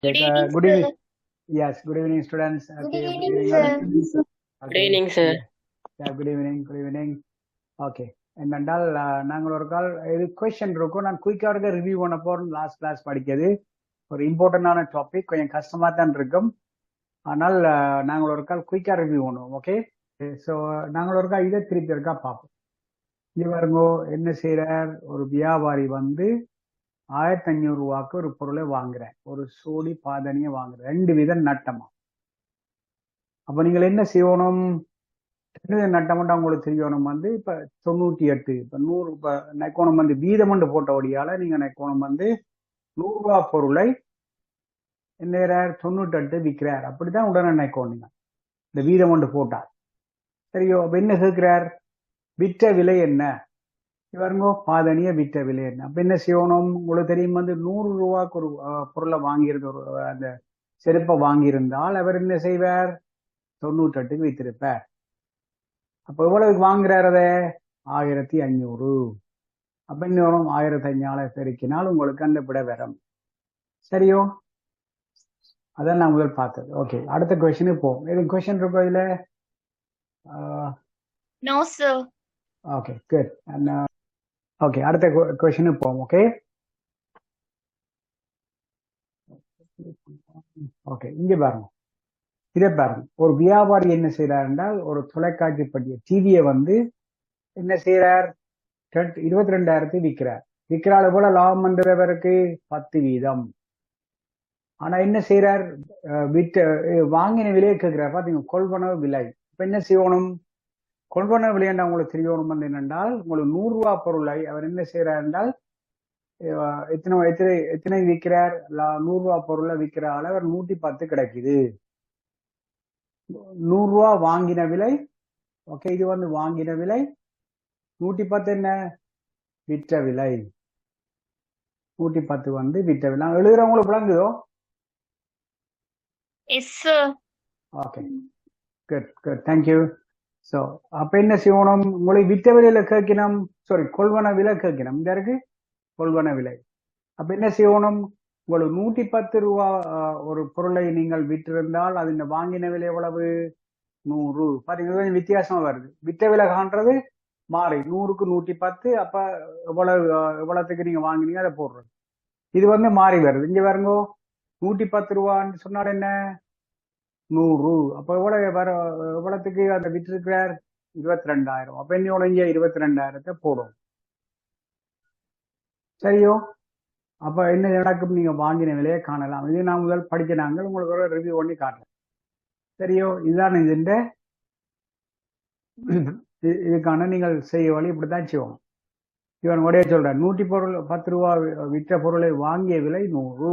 Good evening, Good sir. evening. Yes, good evening, students. Good Okay, evening, good sir. evening. Good Okay, evening, sir. yeah, good evening, good evening. Okay என்னென்றால் நாங்கள் ஒரு கால் இது question இருக்கும். நான் குயிக்காக review பண்ண போகிறோம். லாஸ்ட் கிளாஸ் படிக்கிறது ஒரு இம்பார்ட்டண்டான டாபிக், கொஞ்சம் கஷ்டமாக தான் இருக்கும். ஆனால் நாங்கள் ஒரு கால் குயிக்காக ரிவ்யூ பண்ணுவோம். ஓகே, ஸோ நாங்கள் ஒரு கால் இதை திருப்பி இருக்கா பார்ப்போம். இது பாருங்கோ, என்ன செய்கிறார், ஒரு வியாபாரி வந்து 1500 ரூபாய்க்கு ஒரு பொருளை வாங்குறேன், ஒரு சோடி பாதனியை வாங்குறேன், 2 வித நட்டமா. அப்போ நீங்கள் என்ன செய்யணும், நட்டமண்டா உங்களுக்கு தெரியணும் வந்து இப்போ 98, இப்போ 100, இப்போ நெக்கோணம் வந்து வீதமண்டு போட்டபடியால் நீங்கள் நெக்கோணம் வந்து 100 ரூபா பொருளை என்ன 98 விற்கிறார். அப்படிதான் உடனே நெக்கோணும் நீங்கள் இந்த வீதமண்டு போட்டார். சரியோ, அப்போ என்ன கேட்கிறார், விற்ற விலை என்ன, இவருங்கோ பாதனிய விற்ற விலை என்ன. அப்போ என்ன செய்யணும், உங்களுக்கு தெரியும் வந்து 100 ரூபாய்க்கு ஒரு பொருளை வாங்கியிருந்த ஒரு அந்த செருப்பை வாங்கியிருந்தால் அவர் என்ன செய்வார், 98க்கு வித்திருப்பார். அப்போ எவ்வளவுக்கு வாங்குறாரு, அதை 1500. அப்ப இன்னும் 1500 பெருக்கினால் உங்களுக்கு அந்த விட வரும். சரியோ, அதான் நான் முதல் பார்த்தது. ஓகே, அடுத்த கொஸ்டினுக்கு போவோம். எதுவும் கொஸ்டின் இருக்கோ இதுல? No, sir. Okay, good. Okay, அடுத்த கொஸ்டினுக்கு போவோம். ஓகே ஓகே, இங்க பாருங்க, இதை பாருங்க. ஒரு வியாபாரி என்ன செய்யறார் என்றால், ஒரு தொலைக்காட்சி பட்டிய டிவியை வந்து என்ன செய்யறார், 22,000 விற்கிறார். விற்கிறாள் போல லாபம் பண்றவருக்கு 10 வீதம். ஆனா என்ன செய்யறார், விற்ற வாங்கின விலையை கேட்கிறார். பாத்தீங்க, கொள்வனவு விலை. இப்ப என்ன செய்யணும், கொள்வனவு விலை என்றால் உங்களுக்கு தெரியணும் வந்து என்னென்றால், உங்களுக்கு 100 ரூபா பொருளை அவர் என்ன செய்யறார் என்றால், எத்தனை எத்தனை எத்தனை விற்கிறார், 100 ரூபா பொருளை விற்கிற அவர் 110 கிடைக்குது. 100 ரூபா வாங்கின விலை. ஓகே, இது வந்து வாங்கின விலை. 110 என்ன, விற்ற விலை. 110 வந்து விற்ற விலை. எழுதுறவங்களுக்கு விளங்குதோ? Yes, sir. Okay, good good, thank you. So அப்ப என்ன செய்யணும், உங்களுக்கு விற்ற விலையில கேட்கணும், சாரி கொள்வன விலை கேட்கணும். இந்த இருக்கு கொள்வன விலை. அப்ப என்ன செய்யணும், உங்களுக்கு 110 ரூபா ஒரு பொருளை நீங்கள் விற்றிருந்தால் அது வாங்கின விலை எவ்வளவு, 100. பாத்தீங்கன்னா கொஞ்சம் வித்தியாசமா வருது. விற்ற விலை காண்றது மாறி 100க்கு 110. அப்ப எவ்வளவு எவ்வளவுக்கு நீங்க வாங்கினீங்க அதை போடுறது. இது வந்து மாறி வருது. இங்க பாருங்க, 110 ரூபான்னு சொன்னால் என்ன, 100. அப்ப எவ்வளவு வர, எவ்வளவுக்கு அந்த விற்றிருக்கிறார், 22,000. அப்ப என்ன இங்க 22,000 போடும். சரியோ, அப்ப என்ன நடக்கும், நீங்க வாங்கின விலையை காணலாம். இது நான் முதல் படிக்க நாங்கள் உங்களுக்கு ஒரு ரிவ்யூ பண்ணி காட்டுறேன். சரியோ, இதுதான் இதுண்ட இதுக்கான நீங்கள் செய்ய வழி இப்படித்தான் செய்வோம். இவன் உடைய சொல்ற 110 ரூபா விற்ற பொருளை வாங்கிய விலை 100.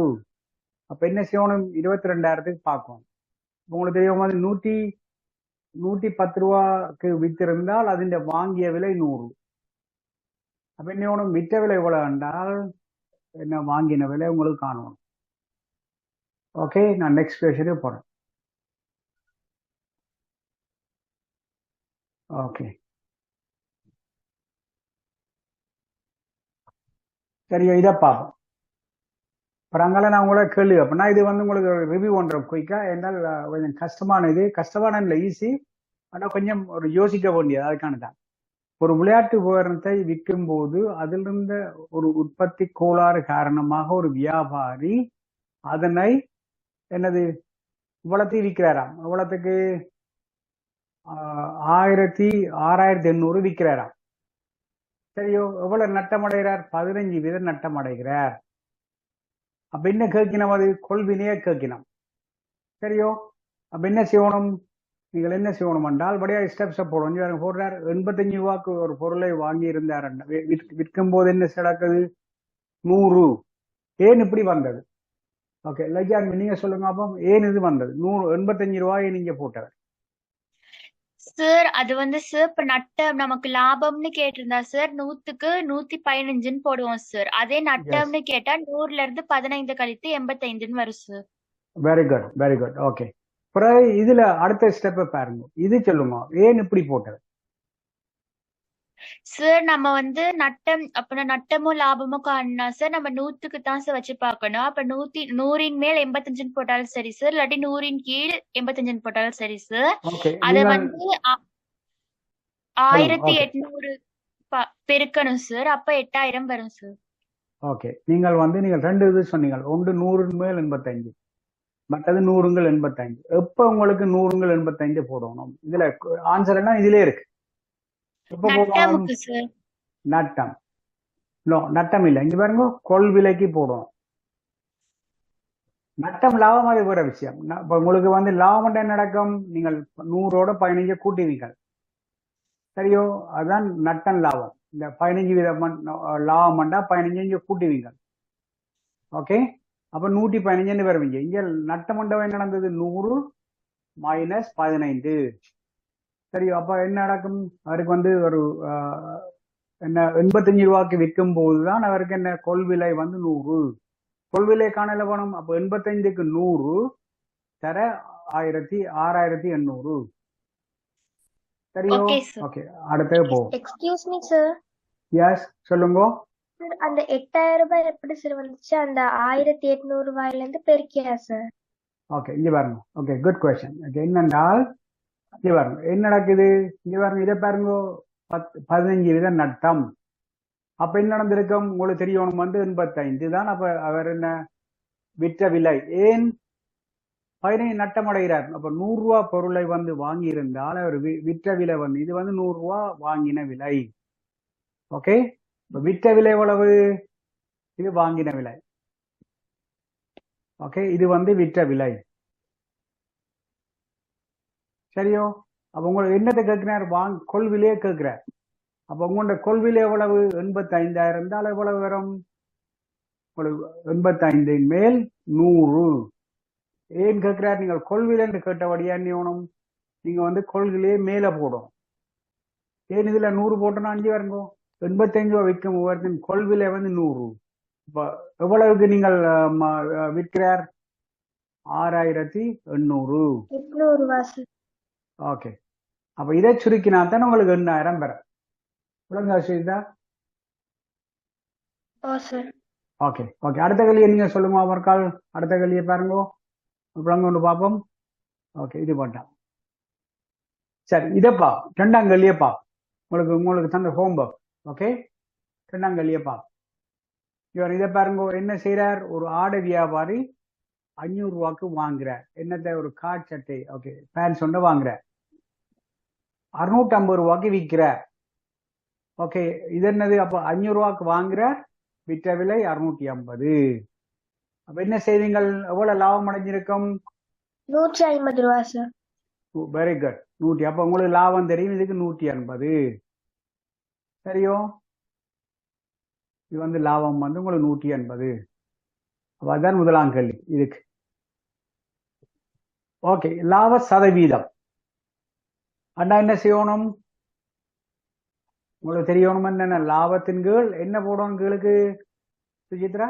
அப்ப என்ன செய்யணும், 22,000க்கு பார்க்கும். உங்களுக்கு தெரியும் மாதிரி 110 ரூபாய்க்கு வித்திருந்தால் அதின் வாங்கிய விலை 100. அப்ப என்ன விற்ற விலை எவ்வளவு என்றால் என்ன, வாங்கின விலை உங்களுக்கு காணணும். ஓகே, நான் நெக்ஸ்ட் கொஸ்டினுக்கு போறேன். ஓகே, சரியோ, இதை பார்ப்போம். அப்புறம் அங்கால நான் உங்களை கேள்வி அப்படின்னா இது வந்து உங்களுக்கு ரிவ்யூ பண்றோம் குயிக்கா. என்றால் கொஞ்சம் கஷ்டமான, இது கஷ்டமான இல்லை, ஈஸி. ஆனால் கொஞ்சம் ஒரு யோசிக்க வேண்டியது. அதுக்கான தான் ஒரு விளையாட்டு உபகரணத்தை விற்கும் போது அதிலிருந்த ஒரு உற்பத்தி கோளாறு காரணமாக ஒரு வியாபாரி அதனை என்னது இவ்வளத்தையும் விற்கிறாராம். இவ்வளத்துக்கு 6,800 விற்கிறாராம். சரியோ, எவ்வளவு நட்டம் அடைகிறார், 15 வீதம் நட்டம் அடைகிறார். அப்ப என்ன கேட்கணும், அது கொள்வினையே கேட்கணும். சரியோ, அப்ப என்ன செய்யணும், நீங்கள் என்ன செய்யணும் என்றால் படியா ஸ்டெப்ஸை போடணும். போடுறார், 85 ரூபாய்க்கு ஒரு பொருளை வாங்கி இருந்தார், விற்கும் போது என்ன நடக்குது, 100. ஏன் இப்படி வந்தது? ஓகே, லஜான் நீங்க சொல்லுங்க அப்போ, ஏன் இது வந்தது 85 ரூபாயை நீங்க போட்டவர்? சார் அது வந்து சார் இப்ப நட்டம் நமக்கு லாபம்னு கேட்டிருந்தா சார் 100க்கு 115ன்னு போடுவோம் சார். அதே நட்டம்னு கேட்டா 100ல இருந்து 15 கழித்து 85ன்னு வரும் sir. Very good, very good. Okay, பிறகு இதுல அடுத்த ஸ்டெப்பை பாருங்க. இது சொல்லுங்க, ஏன் இப்படி போட்டது? சார் நம்ம வந்து நட்டம் அப்ப நட்டமோ லாபமோ காணா சார் நம்ம 100க்கு தான் சார் வச்சு பார்க்கணும். அப்ப 100 மேல் 85 போட்டாலும் சரி சார், இல்லாட்டி 100 கீழ் 85 போட்டாலும் சரி சார். ஓகே அத நீங்கள் வந்து சொல்லுங்க. ஓகே 1800 பெருக்கணும் சார். அப்ப 8000 வரும் சார். ஓகே நீங்கள் ரெண்டு இது சொன்னீங்க. ஒன்று 100 மேல் 85, மற்றது 100 85. எப்ப உங்களுக்கு 100 85 போடணும்? இதுல ஆன்சர் எல்லாம் இதுலயே இருக்கு. எப்ப போடணும்? நட்டமுக்கு சார். நட்டம். நட்டம் இல்லை, இங்க பாருங்க, கொள்விலைக்கு போடணும். நட்டம் லாபம் அது வேற விஷயம். இப்ப உங்களுக்கு லாபம் என்ன நடக்கும்? நீங்கள் 100ஓட 15 கூட்டுவீங்க, சரியோ? அதுதான் நட்டம் லாபம். இந்த 15% லாபம் பண்ணா 15 கூட்டுவீங்க. ஓகே, அப்ப 115 வருவீங்க. இங்க நட்டம் என்ன நடந்தது? 100 மைனஸ் 15. சரி, அப்ப என்ன நடக்கும்? அவருக்கு ஒரு என்ன 85 ரூபாய்க்கு விற்கும் போதுதான் அவருக்கு என்ன கொள்விலை 100. கொள்விலை காணல வேணும். அப்ப 85க்கு 100 தர 6800. சரியோ? Okay sir. ஓகே, அடுத்தது போ. Excuse me sir. எஸ், சொல்லுங்க. அந்த 8000 ரூபாய் எப்படி சார் வந்துச்சு? அந்த 1800 ரூபாயில இருந்து பெருக்கியா சார்? ஓகே, இங்க பாருங்க. Okay, good question. ஓகே, என்னென்றால் இங்க பாருங்க என்ன நடக்குது. இங்க பாருங்க, இதை பாருங்க, 15% நட்டம். அப்ப என்ன நடந்திருக்கும் உங்களுக்கு தெரியணும்? 85 தான். அப்ப அவர் என்ன விற்ற விலை? ஏன் 15 நட்டம் அடைகிறார்? அப்ப 100 ரூபா பொருளை வாங்கி இருந்தால் அவர் விற்ற விலை இது 100 ரூபா வாங்கின விலை. ஓகே, விற்ற விலை எவ்வளவு? இது வாங்கின விலை. ஓகே, இது விற்ற விலை. சரியோ? அப்ப உங்களுக்கு என்னத்தை கேட்கிறார்? கொள்விலையே கேட்கிறார். அப்ப உங்களோட கொள்விலை எவ்வளவு? 85,000 இருந்தால் எவ்வளவு வரும்? 85 மேல் 100. ஏன் கேட்கிறார்? நீங்கள் கொள்விலை என்று கேட்டபடியா நியமனம். நீங்க கொள்விலையே மேல போடும். ஏன் இதுல 100 போட்டோம்னா 5 வருங்க. 85 ரூபாய் விற்கும் ஒவ்வொருத்தின் கொள்விலை 100. இப்ப எவ்வளவுக்கு நீங்கள் விற்கிறார்? 6800. 800 ரூபாய் சார். ஓகே, அப்ப இதை சுருக்கினா தான் உங்களுக்கு 8000 பெறும். ஒழுங்கா செய்தா? ஓ சார். ஓகே ஓகே, அடுத்த கேள்வியை நீங்க சொல்லுங்க. அவர்கால் அடுத்த கேள்வியை பாருங்க, ஒன்று பார்ப்போம். ஓகே, இது பண்ணான். சரி, இதப்பா 2ஆம் கேள்வியப்பா. உங்களுக்கு தந்த ஹோம்ஒர்க். ஓகே, 2ஆம் கேள்வியப்பா. இவர் இதை பாருங்க, என்ன செய்யறார்? ஒரு ஆடை வியாபாரி 500 ரூபாய்க்கு வாங்குறார். என்னத்தை? ஒரு காட் சட்டை, ஓகே, பேண்ட் சொன்ன வாங்குறார். 650 ரூபாய்க்கு விற்கிறார். ஓகே, இது என்னது? அப்ப 500 ரூபாய்க்கு வாங்குறார், விற்ற விலை 650. அப்ப என்ன செய்வீங்கள்? எவ்வளவு லாபம் அடைஞ்சிருக்கும்? 150 ரூபாய் சார். Very good. 100. அப்ப உங்களுக்கு லாபம் தெரியும். இதுக்கு 180. சரியோ? இது லாபம் உங்களுக்கு 180. அப்ப அதுதான் முதலாம் கேள்வி இதுக்கு. ஓகே, லாப சதவீதம் அண்ணா என்ன செய்யணும்? உங்களுக்கு தெரியணும். என்ன லாபத்தின் கீழ் என்ன போடணும்? கீழுக்கு சுஜித்ரா?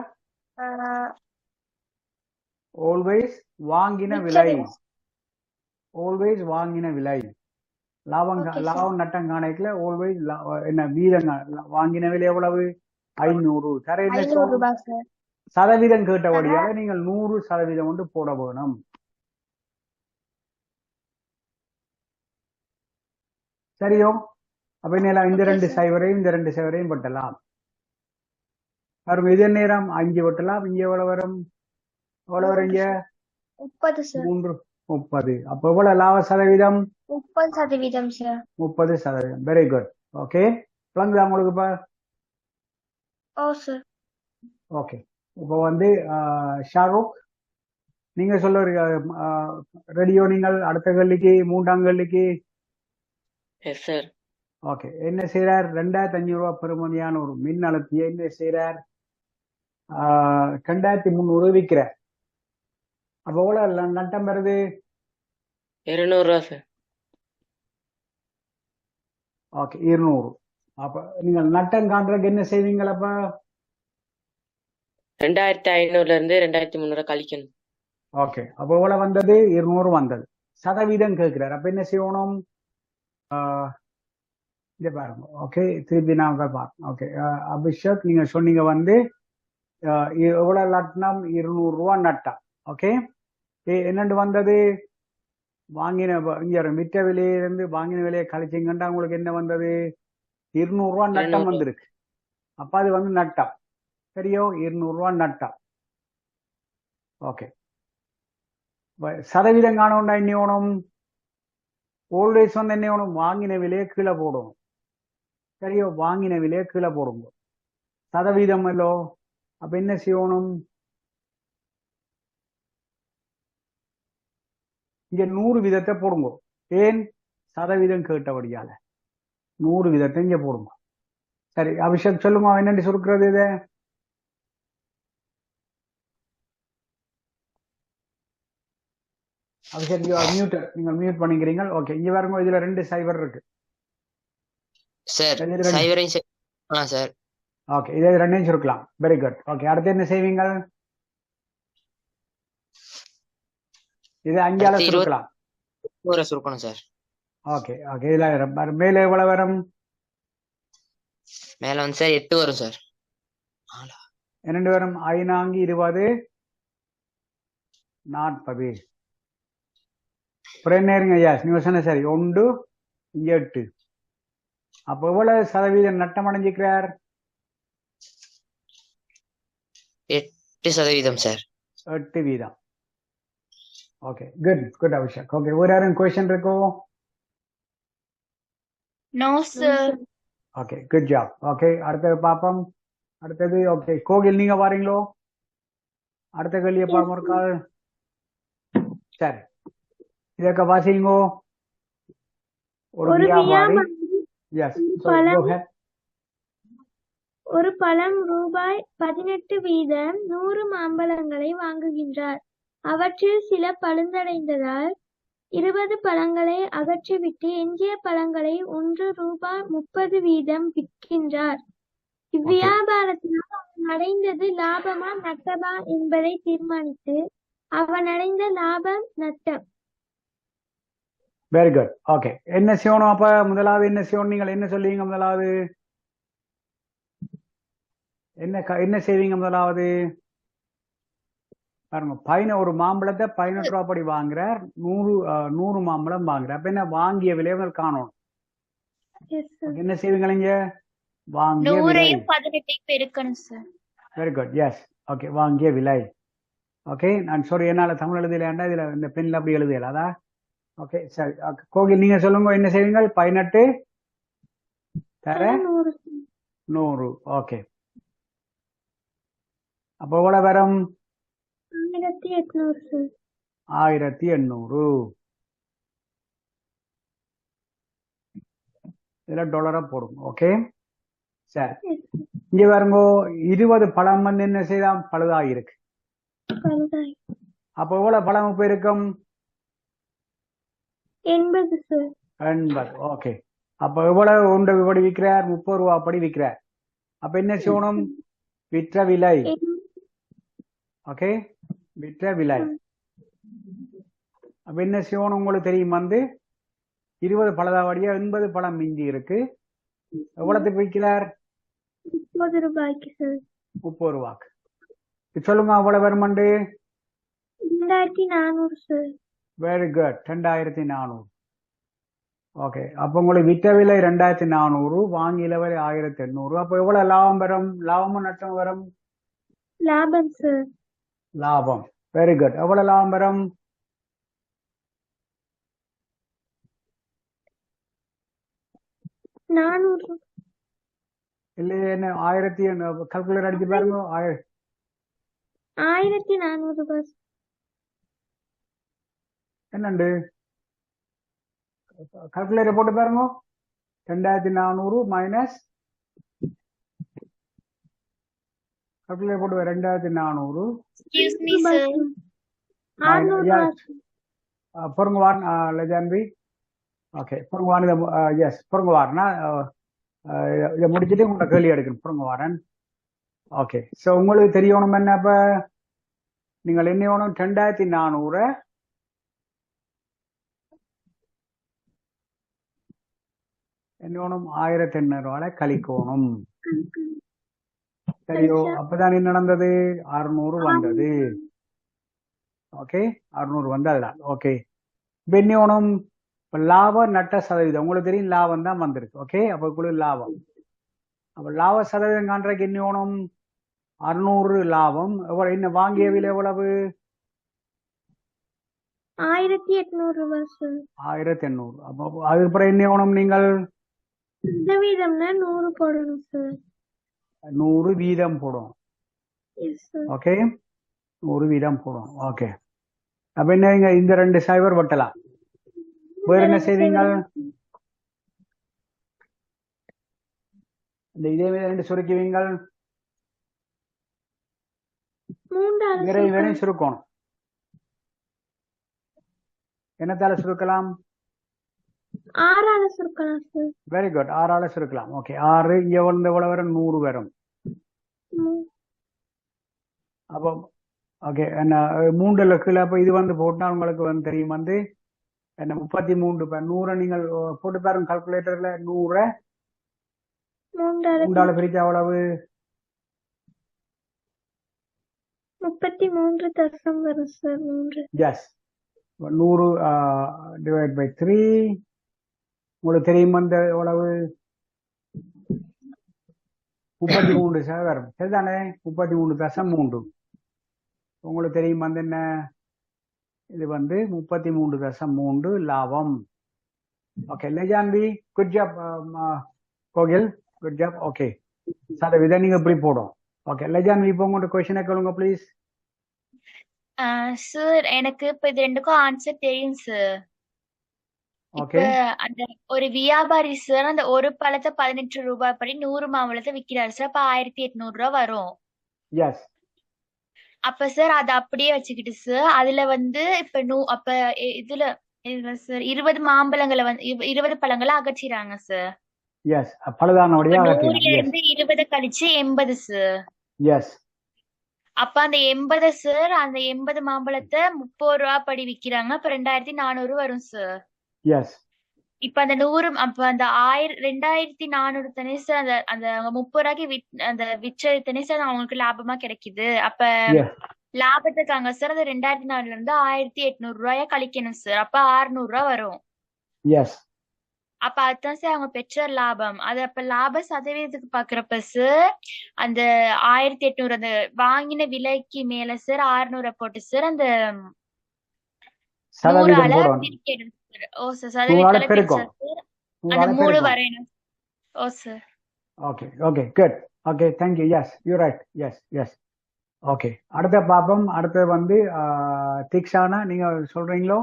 ஆல்வேஸ் வாங்கின விலை. ஆல்வேஸ் வாங்கின விலை. லாபம் லாபம் நட்டம் காணக்கல. ஆல்வேஸ் என்ன வீதம் வாங்கின விலை எவ்வளவு? 500. தர என்ன சதவீதம் கேட்டபடியால நீங்கள் 100% கொண்டு போட வேணும். சரியோ? அப்ப என்ன இந்த 2 சைவரையும் இந்த 2 சைவரையும் வெட்டலாம். இதே நேரம் 5 வெட்டலாம். இங்க எவ்வளவு வரும்? எவ்வளவு வரும்? இங்க 30. 30. அப்ப எவ்வளவு லாப சதவீதம்? 30% சார். 30%. Very good. ஓகே, விளங்குதா உங்களுக்கு? இப்ப ஓ சார். ஓகே, இப்போ ஷாருக் நீங்க சொல்ல ரெடியோ? நீங்கள் அடுத்த கேள்விக்கு, 3ஆம் கேள்விக்கு. S sir. ஓகே, என்ன செய்யறார்? 2500 ரூபாய் பெறுமதியான ஒரு மின் அழுத்தியை என்ன செய்யறார்? 2300 விற்கிறார். அப்ப எவ்வளவு நட்டம் வருது? 200 ரூபா சார். ஓகே, 200. அப்ப நீங்கள் நட்டம் காண்றதுக்கு என்ன செய்வீங்களா? அப்ப 2500ல இருந்து 2300 கழிக்கணும். ஓகே, அப்ப எவ்வளவு வந்தது? 200 வந்தது. சதவீதம் கேட்கிறார். அப்ப என்ன செய்யணும்? இங்க பாருங்க. ஓகே, திருப்பி நாங்க பார்ப்போம். ஓகே, அபிஷேக் நீங்க சொன்னீங்க வந்து எவ்வளவு லட்சம்? 200 ரூபா நட்டம். ஓகே, என்னண்டு வந்தது? வாங்கின இங்க விற்ற விலையிலிருந்து வாங்கின விலையை கழிச்சிங்கன்னா உங்களுக்கு என்ன வந்தது? 200 ரூபா நட்டம் 200 வந்திருக்கு. அப்ப அது வந்து நட்டம். சரியோ? 200 ரூபா நட்டம். ஓகே, சதவீதம் காணோம்னா என்ன வேணும்? ஆல்வேஸ் வந்து என்ன வேணும்? வாங்கின விலையை கீழே போடணும். சரியோ? வாங்கின விலையை கீழே போடுங்க. சதவீதம் இல்லோ? அப்ப என்ன செய்யணும்? இங்க 100 வீதத்தை போடுங்க. ஏன்? சதவீதம் கேட்டபடியால 100 வீதத்தை இங்க போடுங்க. சரி, அபிஷேக் சொல்லுங்க, என்னன்னு சுருக்கிறது இத? அபிஷேக் நீங்கள் மியூட் பண்ணிக்கிறீங்க. ஓகே, இங்க பாருங்க, இதுல 2 சைபர் இருக்கு. சார் இதுல ரெண்டு- சைவரையும் சார் ஓகே, இதை 2ஐயும் சுருக்கலாம். Very good. ஓகே, அடுத்து என்ன செய்வீங்க? இது 5ஆல அடுத்து சுருக்கலாம். 20 சுருக்கணும் சார். ஓகே ஓகே, இதுல மேல எவ்வளவு வரும்? மேல வந்து சார் 8 வரும் சார். என்னண்டு வரும்? 5 20 40. அப்புறம் என்ன இருங்க? எஸ், நீங்க சொன்ன சரி. 1 இங்க 8. அப்ப எவ்வளவு சதவீதம் நட்டம் அடைஞ்சிக்கிறார்? 8% சார். 8 வீதம். Okay, good good Abhishek. Okay, ஒரு யாரும் கொஸ்டின் இருக்கோ? No sir. Okay, good job. Okay, அடுத்தது பாப்போம். அடுத்தது ஓகே, கோகில் நீங்க வாரீங்களோ? அடுத்த கேள்வியை பாப்போம் ஒரு கால். சரி, இதற்கு வாசிங்கோ. ஒரு ஒரு வியாபாரி. வியாபாரி எஸ், ஒரு பழம் ரூபாய் 18 வீதம் 100 மாம்பழங்களை வாங்குகின்றார். அவற்றில் சில பழுந்தடைந்ததால் 20 பழங்களை அகற்றிவிட்டு எஞ்சிய பழங்களை 1 ரூபாய் 30 வீதம் விற்கின்றார். இவ்வியாபாரத்தினால் அவன் அடைந்தது லாபமா நட்டமா என்பதை தீர்மானித்து அவன் அடைந்த லாபம் நட்டம். Very good. ஓகே, என்ன செய்யணும்? அப்ப முதலாவது என்ன செய்யணும்? நீங்கள் என்ன சொல்லுவீங்க? முதலாவது என்ன செய்வீங்க? முதலாவது பாருங்க, ஒரு மாம்பழத்தை 18 ரூபா படி வாங்குறார். 100 மாம்பழம் வாங்குறார். அப்ப என்ன? வாங்கிய விலை காணணும். என்ன செய்வீங்க இங்க? வாங்கிய விலை. 100ஐயும் 18ஐயும் பெருக்கணும் sir. Very good. Yes, okay, வாங்கிய விலை. ஓகே, நான் சாரி, என்னால தமிழ் எழுதலையாண்டா இதுல இந்த பெண்ல அப்படி எழுதல. அதா ஓகே, சரி. கோகில் நீங்க சொல்லுங்க, என்ன செய்வீங்க? 18 தர 100. ஓகே, அப்ப எவ்வளவு வரும்? 1800. 1800. இதுல டாலரா போடும். ஓகே, சரி. இங்க பாருங்க, 20 பழம் வந்து என்ன செய்யலாம்? பழுதாக இருக்கு. அப்ப எவ்வளவு பழம் இப்ப இருக்கும்? 80 சார். 80. ஓகே, அப்ப எவ்வளவு ஒன்று படி விற்கிறார்? 30 ரூபா படி விற்கிறார். அப்ப என்ன செய்யணும்? விற்ற விலை. ஓகே, விற்ற விலை. அப்ப என்ன செய்யணும்? உங்களுக்கு தெரியும், வந்து 20 பழதாவடியா 80 பழம் மிஞ்சி இருக்கு. எவ்வளவுக்கு விற்கிறார்? 30 ரூபாய்க்கு சார். 30 ரூபாய்க்கு. சொல்லுங்க, அவ்வளவு வருமண்டு? 2400 சார். Very good, 2400. ஓகே, அப்ப உங்களுக்கு விற்ற விலை 2400, வாங்கிய விலை 1800. அப்ப எவ்வளவு லாபம் வரும்? லாபமும் நட்டம் வரும்? லாபம் சார். லாபம். Very good. எவ்வளவு லாபம் வரும்? 400. இல்லையே, என்ன 1000 கால்குலேட்டர் அடிச்சு பாருங்க. 1400 ரூபாய். என்னண்டு கால்குலேட்டர் போட்டு பாருங்க. 2400 மைனஸ் கால்குலேட்டர் போட்டு 2400 எக்ஸ்கியூஸ் மீ சார். 600 ரூபாய். பொருங்க வாரன் லஜான்வி. ஓகே, பொருங்க வாரன். எஸ், பொருங்க வாரனா இதை முடிச்சுட்டு உங்களை கேள்வி எடுக்கணும். பொருங்க வாரன். ஓகே, ஸோ உங்களுக்கு தெரியணும் என்ன? அப்ப நீங்கள் என்ன வேணும்? 2400 . என்ன வேணும் 1800 கழிக்கணும். சரியோ? அப்பதான் என்ன நடந்தது? 600 வந்தது. ஓகே, 600 வந்ததுதான். ஓகே, இப்ப என்ன வேணும்? இப்ப லாப நட்ட சதவீதம் உங்களுக்கு தெரியும், லாபம் தான் வந்திருக்கு. ஓகே, அப்ப குழு லாபம். அப்ப லாப சதவீதம் காண்றதுக்கு என்ன வேணும்? 600 லாபம். எவ்வளவு என்ன வாங்கிய விலை எவ்வளவு? 1800 ரூபாய் சார். 1800. அப்போ அதுக்கப்புறம் என்ன வேணும்? நீங்கள் சதவீதம்னா 100 போடணும் சார். 100 வீதம் போடும். S sir. ஓகே, 100 வீதம் போடும். ஓகே, அப்ப என்ன இந்த 2 சைபர் வெட்டலாம். வேற என்ன செய்வீங்க? இந்த இதே ரெண்டு சுருக்குவீங்க. வேற சுருக்கணும். என்னத்தால சுருக்கலாம்? 6ஆல சுருக்கலாம் சார். வெரி குட், 6ஆல சுருக்கலாம். ஓகே, 6 இங்க வந்து எவ்வளவு வரும்? 100 வரும். அப்போ ஓகே, என்ன 3 கீழே அப்ப இது வந்து போட்டா உங்களுக்கு வந்து தெரியும் வந்து என்ன 33. 100 நீங்கள் போட்டு பாருங்க கால்குலேட்டர்ல. 100 3ஆல பிரிச்சா எவ்வளவு? 33 தசம் வரும் சார். 3. எஸ், 100 டிவைட் பை 3 உங்களுக்கு தெரியும் வந்து எவ்வளவு? 33 சதவீதம். சரிதானே? 33.3 உங்களுக்கு தெரியும் வந்து என்ன? இது வந்து 33.3 லாபம். Okay, Lejanvi good job. Kokil good job. Okay, சதவீதம் நீங்க இப்படி போடும். ஓகே, லெஜான்வி இப்போ உங்களோட கொஸ்டினை கேளுங்க ப்ளீஸ். சார் எனக்கு இப்ப இது ரெண்டுக்கும் ஆன்சர் தெரியும் சார். இப்ப ஓகே, அந்த ஒரு வியாபாரி சார் அந்த ஒரு பழத்தை 18 ரூபாய் படி 100 மாம்பழத்தை விக்கிறாரு சார். அப்ப 1800 ரூபாய் வரும். எஸ். அப்ப சார் அதை அப்படியே வச்சுக்கிட்டு சார் அதுல வந்து இப்ப அப்ப இதுல சார் 20 மாம்பழங்களை வந்து 20 பழங்களை அகற்றிறாங்க சார். எஸ், பழுதானோடைய 100ல இருந்து 20 கழிச்சு 80 சார். எஸ். அப்ப அந்த 80 சார் அந்த 80 மாம்பழத்தை 30 ரூபாய் படி விக்கிறாங்க. அப்ப 2400 வரும் சார். எஸ். இப்ப அந்த 100 அப்ப அந்த 2400 தானே சார் அந்த அந்த 30 ரூபாய்க்கு அந்த விற்றது தானே சார் அவங்களுக்கு லாபமா கிடைக்குது. அப்ப லாபத்துக்காங்க சார் அந்த 2400 இருந்து 1800 ரூபாயா கழிக்கணும் சார். அப்ப 600 ரூபாய் வரும். எஸ். அப்ப அதுதான் சார் அவங்க பெற்ற லாபம். அது அப்ப லாப சதவீதத்துக்கு பாக்குறப்ப சார் அந்த 1800 அந்த வாங்கின விலைக்கு மேல சார் 600 போட்டு சார் அந்த 100ஆல பிரிக்கணும் சார். ஓ சார், சதவீதத்தால பிரிச்சா சார் அந்த 3 வரையணும். ஓ sir. Okay, okay, good. Okay, thank you. Yes, you right. Yes, yes. Okay, அடுத்த பாப்போம். அடுத்தது வந்து தீக்ஷானா நீங்க சொல்றீங்களோ?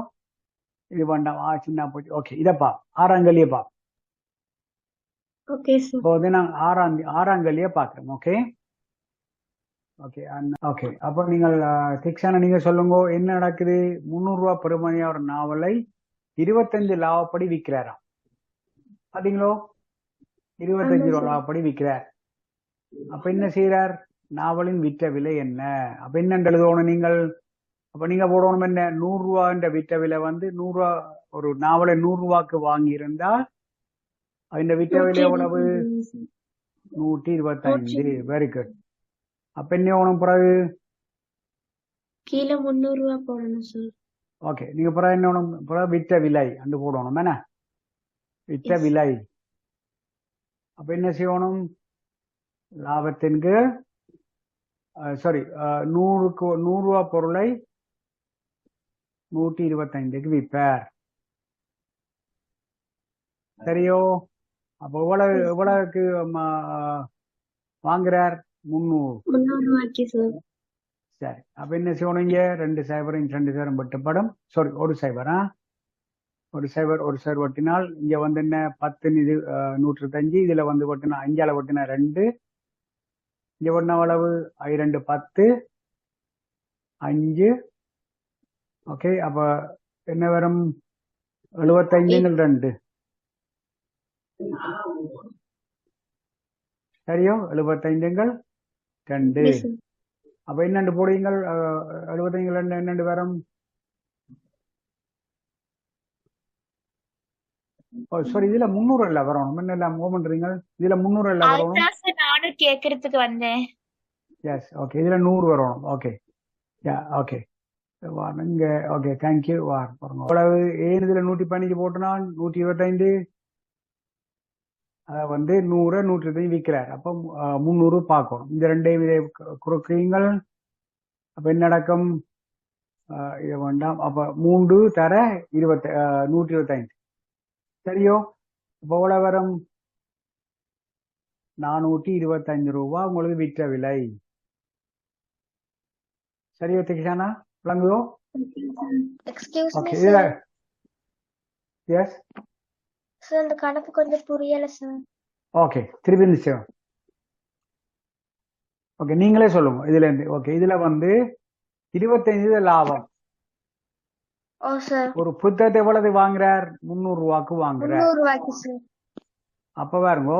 இது வேண்டாம், சின்ன போச்சு. ஓகே, இதப்பா ஆறாங்கல்லியப்பா. Okay sir. இப்போ வந்து நாங்க ஆறாங்கல்லிய பாக்குறோம். Okay, okay, okay. அப்போ நீங்கள் தீக்ஷானா நீங்க சொல்லுங்க, என்ன நடக்குது? 300 ரூபாய் பெறுமதியா ஒரு நாவலை 25 லாபப்படி விற்கிறாராம். பாத்தீங்களோ? 25 ரூபாய் லாபப்படி விற்கிறார். அப்ப என்ன செய்யறார்? நாவலின் விற்ற விலை என்ன? அப்ப என்ன எழுதணும் நீங்கள்? அப்ப நீங்க போடணும் என்ன? 100 ரூபாய் விற்ற விலை வந்து 100 ரூபாய். ஒரு நாவலை 100 ரூபாய்க்கு வாங்கி இருந்தால் அந்த விற்ற விலை எவ்வளவு? 125. Very good. அப்ப என்ன வேணும் பிறகு? கீழே 300 ரூபாய் போடணும் சார். ஓகே, நீங்க பிறகு என்ன வேணும்? பிறகு விற்ற விலை அண்டு போடணும். என்ன விற்ற விலை? அப்ப என்ன செய்யணும்? லாபத்திற்கு சாரி 100 ரூபாய் பொருளை 125க்கு விற்பார். சரியோ? அப்ப எவ்வளவுக்கு வாங்குறார்? 300 ரூபாய்க்கு சார். சரி, அப்ப என்ன செய்யணும்? இங்க 2 சைபரும் வெட்டப்படும். சாரி, ஒரு சைபரா? ஒரு சைபர் வெட்டினால் இங்க வந்து என்ன 10 இது 105. இதுல வந்து வெட்டினா 5ஆல வெட்டினா 2. இங்க வெட்டின அளவு 2 10 5. ஓகே, அப்ப என்ன வரும்? 75 2. சரியோ? 75 2. அப்ப என்னண்டு போடுவீங்க? 75 என்னண்டு வரும்? சாரி, இதுல 300 இல்ல வரணும். என்ன பண்றீங்க? இதுல 300 இல்ல வரணும். அதுதான் சார் நானும் கேக்குறதுக்கு வந்தேன். Yes, okay. இதுல 100 வரணும். Okay, ya, okay. இங்க ஓகே, தேங்க்யூ. பாருங்க அவ்வளவு. ஏன் இதுல 115 போட்டுனா 125, அதை வந்து 100 125 விற்கிறார். அப்ப 300 பார்க்கணும். இந்த ரெண்டையும் இதை குறுக்குறீங்கள். அப்ப என்ன நடக்கும்? இது வேண்டாம். அப்ப 3 தர 125. சரியோ? அப்ப எவ்வளவு வரும்? 425 ரூபா உங்களுக்கு விற்ற விலை. சரியோ திக்ஷானா? விளங்குதோ? Excuse me okay. இதுல சார். எஸ், சார் இந்த கணக்கு கொஞ்சம் புரியல சார். ஓகே. திருப்பி நிச்சயம். ஓகே, நீங்களே சொல்லுங்க இதுல இருந்து. ஓகே, இதுல வந்து 25 லாபம். ஓ சார். ஒரு புத்தகத்தை எவ்வளவு வாங்குறார்? 300 ரூபாய்க்கு வாங்குறார். 300 ரூபாய்க்கு சார். அப்ப பாருங்க,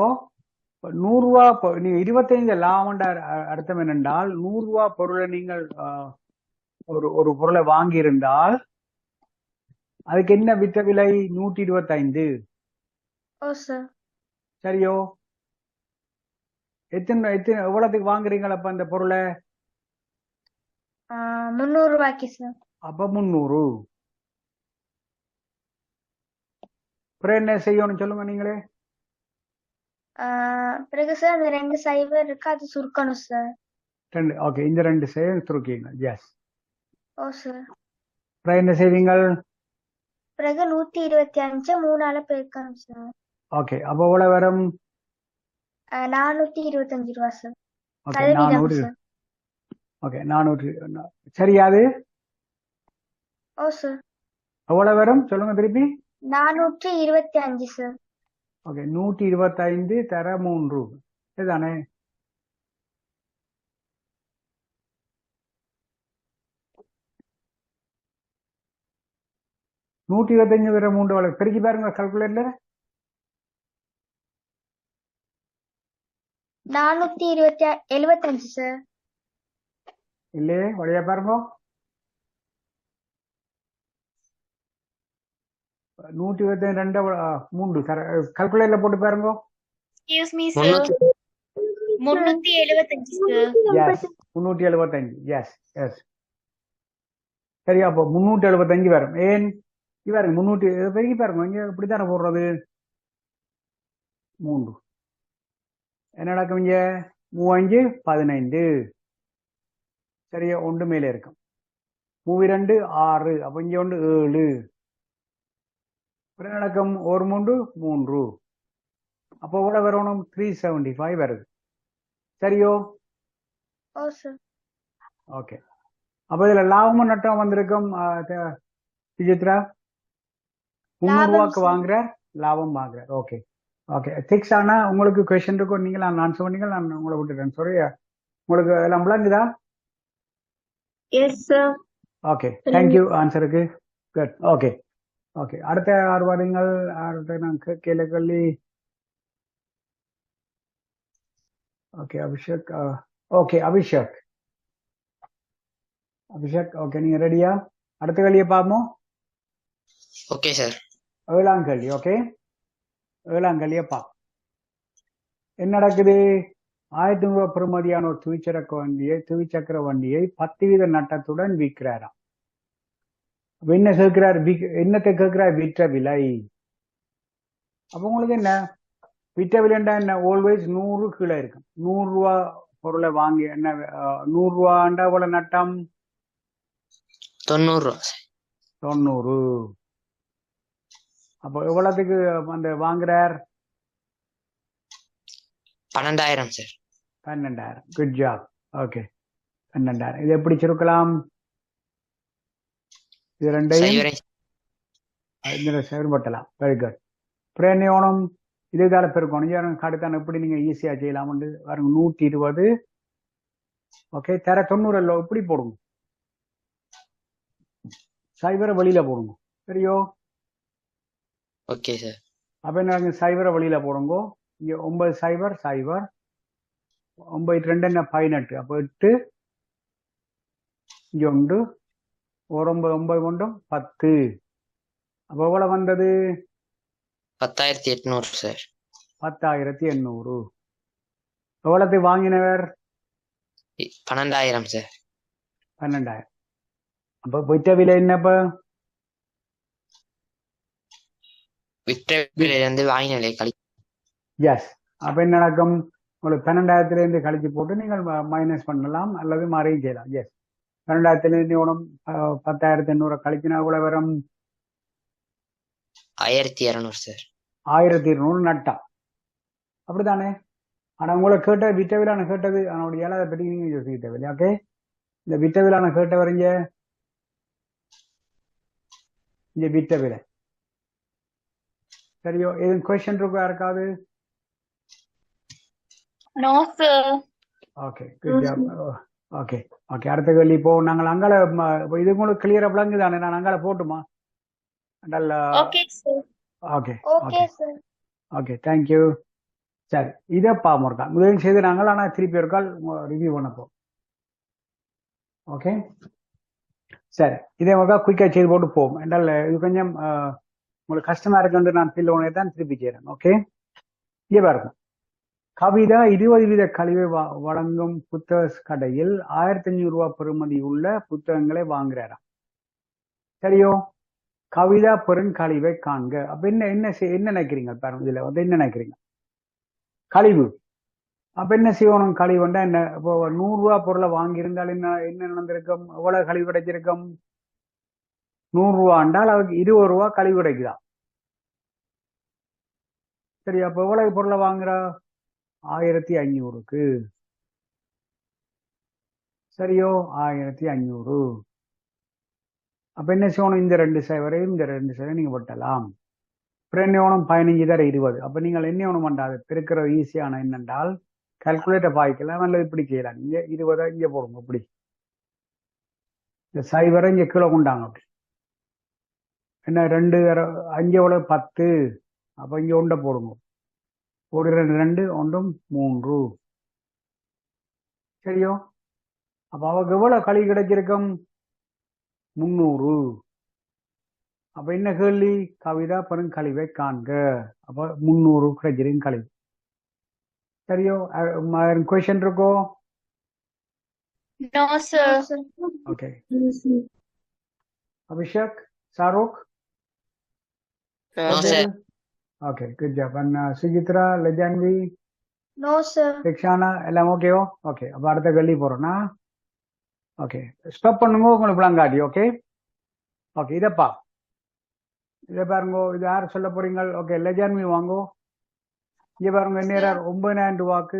100 ரூபா நீங்க 25 லாபம் அர்த்தம் என்னென்றால், 100 ரூபா பொருளை நீங்கள் ஒரு பொருளை வாங்கி இருந்தால் அதுக்கு என்ன விற்ற விலை? 125. ஓ சார். சரியோ? எத்தனை எவ்வளவுக்கு வாங்குறீங்களா அந்த பொருளை? 300 ரூபாய்க்கு சார். அப்ப 300. அப்புறம் என்ன செய்யணும் சொல்லுங்க நீங்களே. பிறகு சார் அந்த 2 சைவர் இருக்கு, அது சுருக்கணும் சார். ஓகே, இந்த 2 செய்ய சுருக்கீங்க. எஸ். ஓ சார். அப்புறம் என்ன செய்வீங்க? பிறகு 125 3ஆல பெருக்கணும் சார். ஓகே, அப்ப எவ்வளவு வரும்? 425 ரூபா சார். ஓகே, சதவீதம் 400. சார். ஓகே, 400. சரியா? அது ஓ சார். எவ்வளவு வரும் சொல்லுங்க திருப்பி. 425 சார். ஓகே, 125 தர 3 இதுதானே? நூற்றி 25 தர 3 பெருக்கி பாருங்க கால்குலேட்டர்ல. 475 சார். இல்லையே, வழியா பாருங்க. 122 3 தர கால்குலேட்டர்ல போட்டு பாருங்க. Excuse me sir. 375 sir. Yes, 375. Yes, yes. சரி, அப்போ 375 வரும். ஏன் பாருங்க, 300 பெருக்கி பாருங்க. இங்க இப்படித்தானே போடுறது. 3 என்ன நடக்கும்? இங்க 3 5 15. சரியா? ஒன்று மேலே இருக்கும். 2 6. அப்ப இங்க 7. என்ன நடக்கும்? 1 3. அப்போ எவ்வளவு வரணும்? 375 வருது. சரியோ? ஓ சார். ஓகே. அப்ப இதுல லாபமும் நட்டம் வந்திருக்கும். சுஜித்ரா 300 ரூபாய்க்கு வாங்குற, லாபம் வாங்குற. Okay, okay. சிக்ஸ். ஆனா உங்களுக்கு கொஸ்டின் இருக்கும். நீங்க நான் சொன்னீங்க, நான் உங்களை விட்டுட்டேன். சாரி. உங்களுக்கு எல்லாம் விளங்குதா? Yes sir. ஓகே, தேங்க்யூ ஆன்சருக்கு. குட். Okay, okay. அடுத்த ஆர்வாதங்கள். அடுத்த நான் கேள்வி. Okay, Abhishek. Okay, Abhishek. Okay, நீங்க ரெடியா? அடுத்த கேள்வியை பார்ப்போம். Okay sir. 7ஆம் கேள்வி. ஓகே, 7ஆம் கேள்வியை பார்ப்போம். என்ன நடக்குது? 1000 ரூபாய் பெறுமதியான ஒரு துவிச்சக்கர வண்டியை 10% நட்டத்துடன் விற்கிறாராம். என்ன கேட்கிறார்? என்னத்தை கேட்கிறார்? விற்ற விலை. அப்ப உங்களுக்கு என்ன விற்ற விலைண்டா என்ன? ஆல்வேஸ் 100 கீழே இருக்கும். 100 ரூபா பொருளை வாங்கி என்ன 100 ரூபாண்டா எவ்வளவு நட்டம்? 90 ரூபா சார். 90. அப்போ எவ்வளவுக்கு அந்த வாங்குறார்? 12,000 சார். 12,000. Good job. ஓகே, 12,000. இது எப்படி சுருக்கலாம்? இது ரெண்டையும் செயல்படுத்தலாம். Very good. பிரேனியோனம் இதுதால பெருக்கணும். கடுத்தான எப்படி நீங்க ஈஸியா செய்யலாம். 120. ஓகே, தர 90 இப்படி போடுங்க. சைபரை வெளியில போடுங்க. சரியோ? Okay sir. அப்ப என்ன? சைபரை வெளியில போடுங்க. இங்க 9 0 0. 9 2 என்ன? 18. அப்ப 8. இங்க 1 9 9 10. அப்ப எவ்வளவு வந்தது? 10,800 சார். 10,800. எவ்வளவு வாங்கினவர்? 12,000 சார். 12,000. அப்ப விற்ற விலை என்னப்ப? விற்ற விலையிலிருந்து வாங்கின விலை கழி. எஸ். அப்ப என்ன நடக்கும்? உங்களுக்கு 12,000 கழிச்சு போட்டு நீங்கள் மைனஸ் பண்ணலாம் அல்லது மாறியும் செய்யலாம். எஸ். 12,000 10,800 கழிச்சினா கூட வரும் 1,200 சார். 1,200 நட்டா. அப்படித்தானே? ஆனா உங்களை கேட்ட விட்டவிலான கேட்டது அவனுடைய ஏழாத பற்றி நீங்க யோசிக்க தேவையில்லை. ஓகே, இந்த விட்டவிலான கேட்டவர் இங்க விட்ட விலை. சரியோ? எதுவும் கொஸ்டின் இருக்கா யாருக்காவது? No sir. Okay, good job. Okay okay, அடுத்த கேள்வி. இப்போ நாங்கள் அங்கால இது உங்களுக்கு கிளியரா விளங்கு தானே? நான் அங்கால போட்டுமா? Okay sir. Okay okay sir. Okay, thank you. சரி, இதை பாமோர்க்கா முதல் செய்து நாங்கள் ஆனால் திருப்பி ஒரு கால் ரிவ்யூ பண்ணப்போம். ஓகே, சரி, இதே மாதிரி குயிக்காக செய்து போட்டு போவோம். என்றால் இது கொஞ்சம் உங்களுக்கு கஷ்டமா இருக்குன்னு நான் ஃபீல் பண்ணி தான் திருப்பி செய்கிறேன். ஓகே, இங்கே பாருங்க. கவிதா 20 வீத கழிவை வழங்கும் புத்தக கடையில் 1,500 ரூபாய் பெறுமதி உள்ள புத்தகங்களை வாங்குறாராம். சரியோ? கவிதா பெரும் கழிவை காண்க. அப்ப என்ன நினைக்கிறீங்க? பாருங்க, இதுல வந்து என்ன நினைக்கிறீங்க? கழிவு. அப்ப என்ன செய்யணும்? கழிவுண்டா என்ன? இப்போ 100 ரூபாய் பொருளை வாங்கியிருந்தால் என்ன நடந்திருக்கும்? எவ்வளவு கழிவு கிடைச்சிருக்கும்? 100 ரூபா என்றால் அவருக்கு 20 ரூபாய் கழிவு கிடைக்குதா? சரி, அப்ப எவ்வளவு பொருளை வாங்குறா? 1,500க்கு. சரியோ? 1,500. அப்ப என்ன செய்யணும்? இந்த 2 சேவரையும் இந்த 2 சேவரையும் நீங்க வெட்டலாம். அப்புறம் என்ன வேணும்? 15 தர 20. அப்ப நீங்கள் என்ன வேணும் பண்ணாது பெருக்கிறது ஈஸியான என்னென்றால் கால்குலேட்டர் பாய்க்கலாம் அல்லது இப்படி செய்யலாம். இங்க 20 இங்க போடுங்க. இப்படி இந்த சைவரை இங்க கீழே கொண்டாங்க. அப்படி என்ன 2 5 எவ்வளவு? 10. அப்ப இங்க 1 போடுங்க. ஒரு 2 ஒன்றும் 3. சரியோ? அப்ப அவருக்கு எவ்வளவு கழிவு கிடைச்சிருக்கும்? 300. அப்ப என்ன கேள்வி? கவிதா பெரும் கழிவை காண்க. அப்ப 300 கிடைச்சிருக்கும் கழிவு. சரியோ? கொஸ்டின் இருக்கோ? No sir. Okay, Abhishek, Shahrukh. No sir. Okay, good job. Sujithra, Lajanvi, no sir. Rikshana எல்லாம் ஓகேவோ? ஓகே, அப்ப அடுத்த கேள்வி போறோம்னா. ஓகே, ஸ்டாப் பண்ணுங்க உங்களுக்கு விளங்காடி. ஓகே ஓகே, இதப்பா இதை பாருங்க. இது யார் சொல்ல போறீங்க? ஓகே, லஜான்வி வாங்கோ. இங்க பாருங்க, என்ன 9,000 ரூபாய்க்கு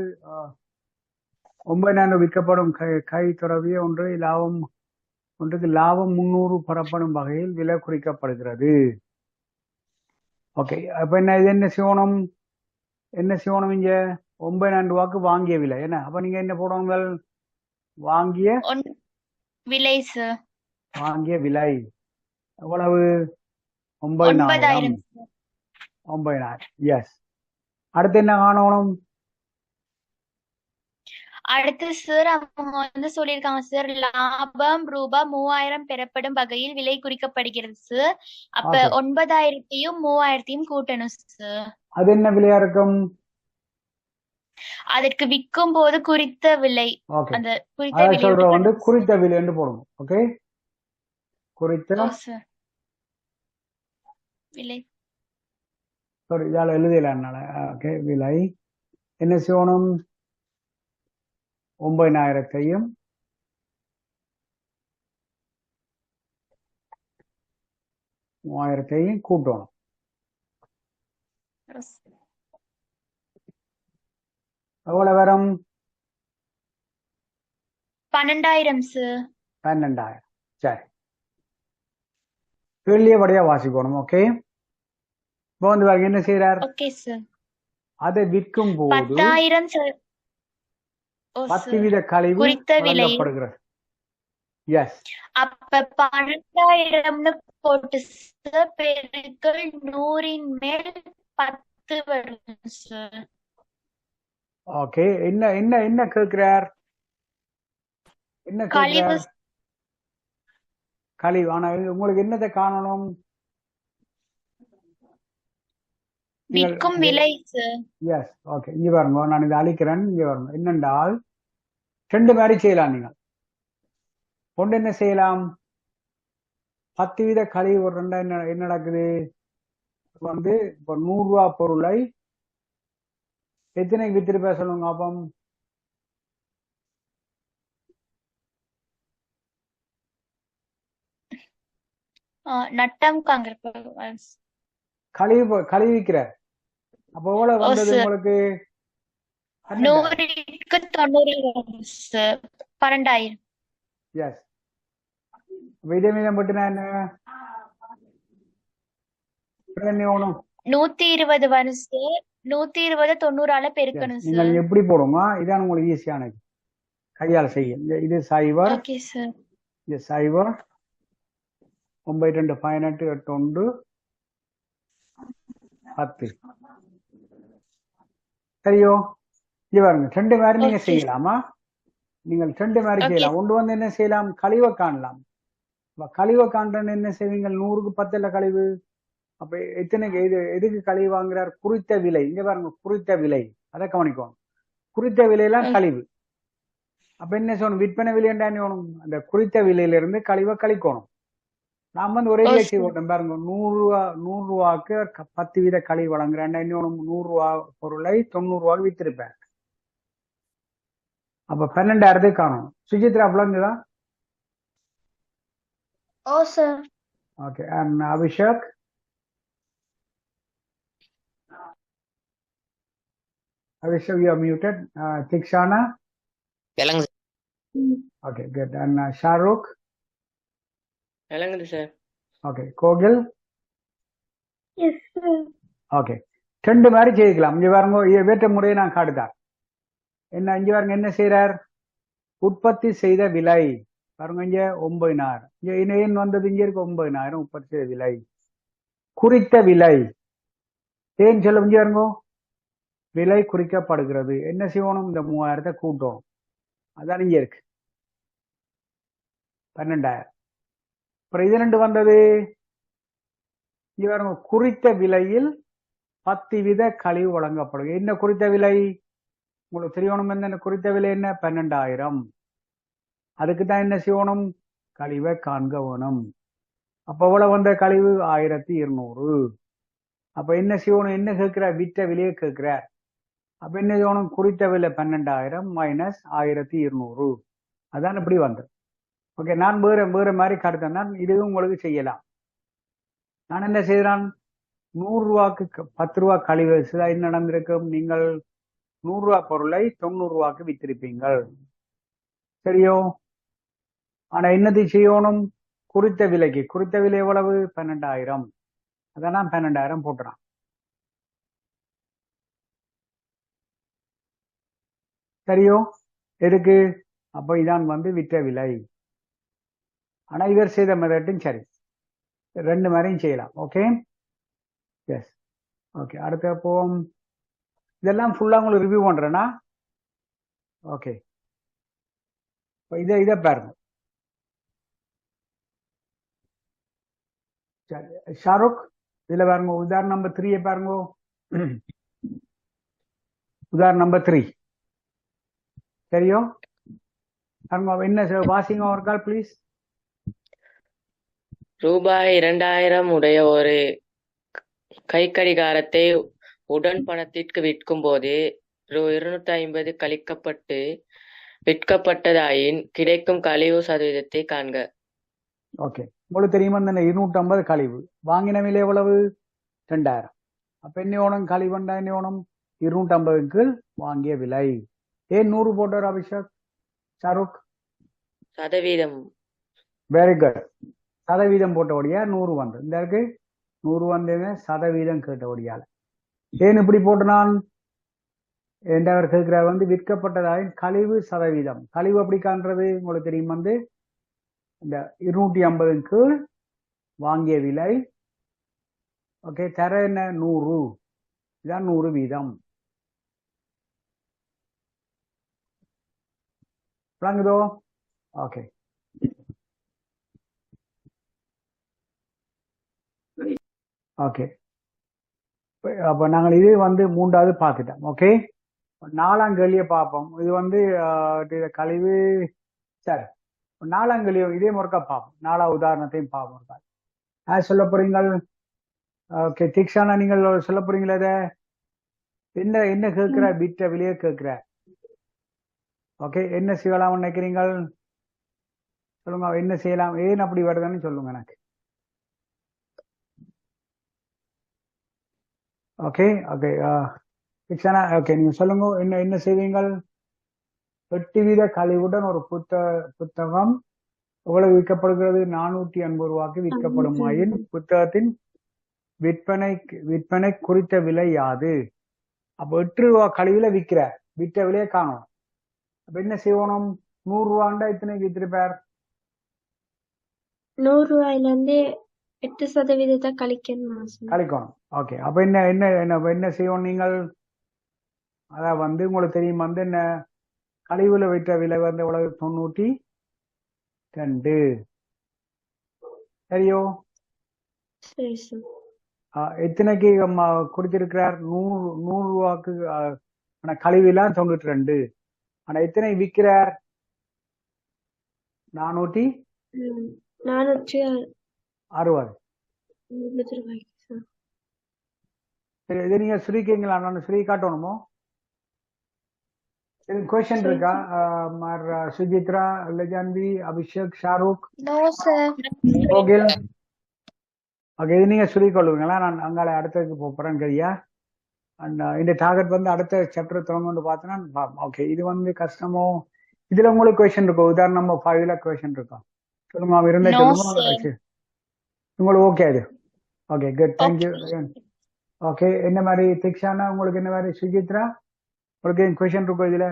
9,000 விற்கப்படும் கை துறவிய ஒன்றுக்கு லாபம் 300 பெறப்படும் வகையில் விலை குறிக்கப்படுகிறது. ஓகே, அப்ப இது என்ன செய்யணும்? இங்க 9,000 ரூபாய்க்கு வாங்கிய விலை என்ன? அப்ப நீங்க என்ன போடுவாங்க? வாங்கிய விலை சார். வாங்கிய விலை எவ்வளவு? 9,000. 9,000. எஸ். அடுத்து என்ன காணணும்? அடுத்து சார் அவங்க வந்து சொல்லியிருக்காங்க சார், லாபம் ரூபாய் 3,000 பெறப்படும் வகையில் விலை குறிக்கப்படுகிறது சார். அப்ப 9,000த்தையும் 3,000த்தையும் கூட்டணும் சார். அது என்ன விலையா இருக்கும்? அதற்கு விற்கும் போது குறித்த விலை. ஓகே, அந்த குறித்த அத விலை சொல்ற வந்து குறித்த விலை என்று போடுங்க. ஓகே, குறித்த விலை. சாரி, இதால எழுதல. ஓகே, விலை என்ன செய்யணும்? 9,000த்தையும் 3,000த்தையும் கூட்டணும். எவ்வளவு வரும்? 12,000 சார். 12,000. சரி, கேள்வியபடியா வாசிக்கணும். ஓகே, இப்போ வந்து என்ன செய்யறார்? Okay sir. அதை விற்கும் போது 10,000 சார். 10 வீத கழிவு குறித்த விலை. வழங்கப்படுகிறது. எஸ். அப்ப 12,000ன்னு போட்டு சார் பெருக்கல் 100ன் மேல் 10 வரும் சார். ஓகே, என்ன கேட்கிறார்? என்ன கேட்கிறார்? கழிவு. ஆனா உங்களுக்கு என்னத்தை காணணும்? விற்கும் விலை சார். எஸ் ஓகே, இங்க பாருங்க, நான் இதை அழிக்கிறேன். இங்க பாருங்க, என்னென்றால் ரெண்டு மாதிரி செய்யலாம். நீங்கள் ஒன்று என்ன செய்யலாம், 10 வீத கழிவு ஒரு ரெண்டா என்ன நடக்குது வந்து, இப்போ 100 ரூபா பொருளை எத்தனை வித்திருப்பா சொல்லுங்க அப்போ. நட்டம் காங்கிற கழிவு விற்கிற அப்போ எவ்வளவு வந்தது உங்களுக்கு? 100க்கு 90 சார், 12,000. எஸ், இதே மீதம் மட்டும் என்ன 120 வரும் சார். 120 90ஆல பெருக்கணும் சார். நீங்கள் எப்படி போடுமா, இதான் உங்களுக்கு ஈஸியானது, கையால் செய்ய. இது சைவர், ஓகே சார். இது சைவர் 92 18 81 10. சரியோ? இங்க பாருங்க, ரெண்டு மாதிரி நீங்க செய்யலாமா? நீங்கள் ரெண்டு மாதிரி செய்யலாம். ஒன்று வந்து என்ன செய்யலாம், கழிவை காணலாம். கழிவை காண்றன்னு என்ன செய்வீங்க, 100க்கு 10 கழிவு. அப்ப எத்தனைக்கு எதுக்கு கழிவு வாங்குறார், குறித்த விலை. இங்க பாருங்க, குறித்த விலை, அதை கவனிக்கணும். குறித்த விலையெல்லாம் கழிவு. அப்ப என்ன சொல்லணும், விற்பனை விலை என்ன வேணும், அந்த குறித்த விலையிலிருந்து கழிவை கழிக்கணும். நாம் வந்து ஒரே விலை செய்வோம் பாருங்க, 100 ரூபாய்க்கு 10 வீத கழிவு வழங்குறேன். என்ன வேணும், 100 ரூபா பொருளை 90 ரூபாய்க்கு வித்திருப்பேன். அப்ப 12,000 காணும். சுஜித்ரா விளங்குதா? ஓ sir. Okay, and Abhishek? Abhishek, you are muted. Tikshana? விளங்கு Okay, good. And Shahrukh? விளங்குது sir. Okay, Kogil? Yes sir. Okay, ரெண்டு மாதிரி செய்யலாம். இங்க பாருங்க, வேற்ற முறையை நான் காட்டுதான். என்ன இங்க பாருங்க, என்ன செய்யறார், உற்பத்தி செய்த விலை பாருங்க, இங்க 9,000. இங்க ஏன் வந்தது, இங்க இருக்கு 9,000 உற்பத்தி செய்த விலை. குறித்த விலை ஏன் சொல்ல, இங்க பாருங்க, விலை குறிக்கப்படுகிறது. என்ன செய்யணும், இந்த 3,000 கூட்டணும். அதான் இங்க இருக்கு 12,000. அப்புறம் இது ரெண்டு வந்தது, இங்க பாருங்க, குறித்த விலையில் 10 வீத கழிவு வழங்கப்படும். என்ன குறித்த விலை உங்களுக்கு தெரியணும், என்ன குறித்த விலை என்ன, 12,000. அதுக்கு தான் என்ன செய்யணும், கழிவை காண்க வேணும். அப்ப எவ்வளவு வந்த கழிவு, 1,200. அப்ப என்ன செய்யணும், என்ன கேட்கிறார், விற்ற விலையை கேட்கிறார். அப்ப என்ன செய்யணும், குறித்த விலை 12,000 மைனஸ் 1,200. அதான் இப்படி வந்தது. ஓகே, நான் வேற மாதிரி கருத்தேன். நான் இதுவும் உங்களுக்கு செய்யலாம். நான் என்ன செய்யறான், 100 ரூபாய்க்கு 10 ரூபா கழிவு என்ன நடந்திருக்கும், நீங்கள் 100 ரூபா பொருளை 90 ரூபாய்க்கு வித்திருப்பீங்கள். சரியோ? ஆனா என்னது செய்யணும், குறித்த விலைக்கு. குறித்த விலை எவ்வளவு, 12,000. அதான் 12,000 போட்டுறான். சரியோ? எதுக்கு, அப்ப இதான் வந்து விற்ற விலை. ஆனா இவர் செய்த மெத்தட்டும் சரி, ரெண்டு மாதிரியும் செய்யலாம். Okay, S. ஓகே, அடுத்த போவோம். இதெல்லாம் ஃபுல்லா உங்களுக்கு ரிவ்யூ பண்றேன்னா. ஓகே, இதை பாருங்க. ஷாருக், இதுல பாருங்க, உதாரணம் நம்பர் 3 பாருங்க. உதாரணம் நம்பர் 3 சரியோ? என்ன வாசிங்க ஒரு கால் ப்ளீஸ். ரூபாய் 2,000 உடைய ஒரு கைக்கடிகாரத்தை உடன் பணத்திற்கு விற்கும் போது ரூ. 250 கழிக்கப்பட்டு விற்கப்பட்டதாயின் கிடைக்கும் கழிவு சதவீதத்தை காண்க. ஓகே, உங்களுக்கு தெரியுமா, இந்த 250 கழிவு வாங்கின விலை எவ்வளவு, 2,000. அப்ப என்ன வேணும், கழிவுண்டா என்ன வேணும், 250க்கு வாங்கிய விலை. ஏன் 100 போட்டார் அபிஷேக், ஷாருக்? சதவீதம். Very good. சதவீதம் போட்டபடியா 100 வந்து இந்த இருக்கு. 100 வந்து சதவீதம் கேட்டபடியால. ஏன் இப்படி போட்டு நான் என்றவர் கேட்கிறார் வந்து, விற்கப்பட்டதாயின் கழிவு சதவீதம். கழிவு அப்படி காண்றது உங்களுக்கு தெரியும், வந்து இந்த 250க்கு வாங்கிய விலை. ஓகே, தர என்ன 100, இதான் 100 வீதம். விளங்குதோ? Okay, okay. அப்ப நாங்கள் இது வந்து மூன்றாவது பார்த்துட்டோம். ஓகே, 4ஆம் கேள்வியை பார்ப்போம். இது வந்து கழிவு. சரி, 4ஆம் கேள்வியும் இதே முறைக்கா பார்ப்போம். 4ஆவது உதாரணத்தையும் பார்ப்போம். சொல்ல போறீங்கள்? ஓகே, தீக்ஷானா நீங்கள் சொல்ல போறீங்களா? இதை என்ன என்ன கேட்கிற? பிட்ட விலையே கேட்கிற. ஓகே, என்ன செய்யலாம் நினைக்கிறீங்கள்? சொல்லுங்க, என்ன செய்யலாம்? ஏன் அப்படி வருதுன்னு சொல்லுங்க எனக்கு. ஓகே ஓகே தீக்ஷானா, ஓகே, நீங்க சொல்லுங்க, என்ன என்ன செய்வீங்கள்? 8 வீத கழிவுடன் ஒரு புத்தகம் எவ்வளவு விற்கப்படுகிறது? 450 ரூபாய்க்கு விற்கப்படும் ஆயின் புத்தகத்தின் விற்பனை குறித்த விலை யாது? அப்ப 8 ரூபா கழிவுல விற்ற விலையை காணும். அப்ப என்ன செய்யணும்? 100 ரூபாண்டா எத்தனை வித்திருப்பார்? 100 ரூபாயில இருந்து 8% கழிக்கணும். கழிக்கணும். ஓகே, அப்ப என்ன என்ன என்ன செய்யணும் நீங்கள்? அதான் வந்து உங்களுக்கு தெரியும் வந்து என்ன கழிவுல விற்ற விலை வந்து எவ்வளவு? 92. சரியோ? சரி சார். எத்தனைக்கு குடிச்சிருக்கிறார்? 100 ரூபாய்க்கு ஆனா கழிவுலாம் 92. ஆனா எத்தனை விற்கிறார்? 460. 460 ரூபாய்க்கு சார். சரி, இதை நீங்க சுருக்கீங்களா? நான் சுருக்கி காட்டணுமோ? क्वेश्चन இருக்கா? Sujithra, Lajanvi, Abhishek, Shahrukh, no sir. Kokil. Okay, இது நீங்க சுருக்கிக்கொள்ளுங்களா? நான் அங்கால அடுத்ததுக்கு போறேன் சரியா? அண்ட் இந்த டார்கெட் வந்து அடுத்த சாப்டர் தொடங்க பார்த்தோன்னா ஓகே, இது வந்து கஷ்டமோ? இதுல உங்களுக்கு கொஸ்டின் இருக்கும். உதாரணம் நம்ம 5ல கொஸ்டின் இருக்கும். சொல்லுங்க, அவன் இருந்தா No, சொல்லுங்க. sir. உங்களுக்கு ஓகே அது? Okay, good, thank you. Okay. Okay, என்ன மாதிரி தீக்ஷானா? உங்களுக்கு என்ன மாதிரி? சுஜித்ரா, உங்களுக்கு கொஸ்டின் இருக்கும் இதுல?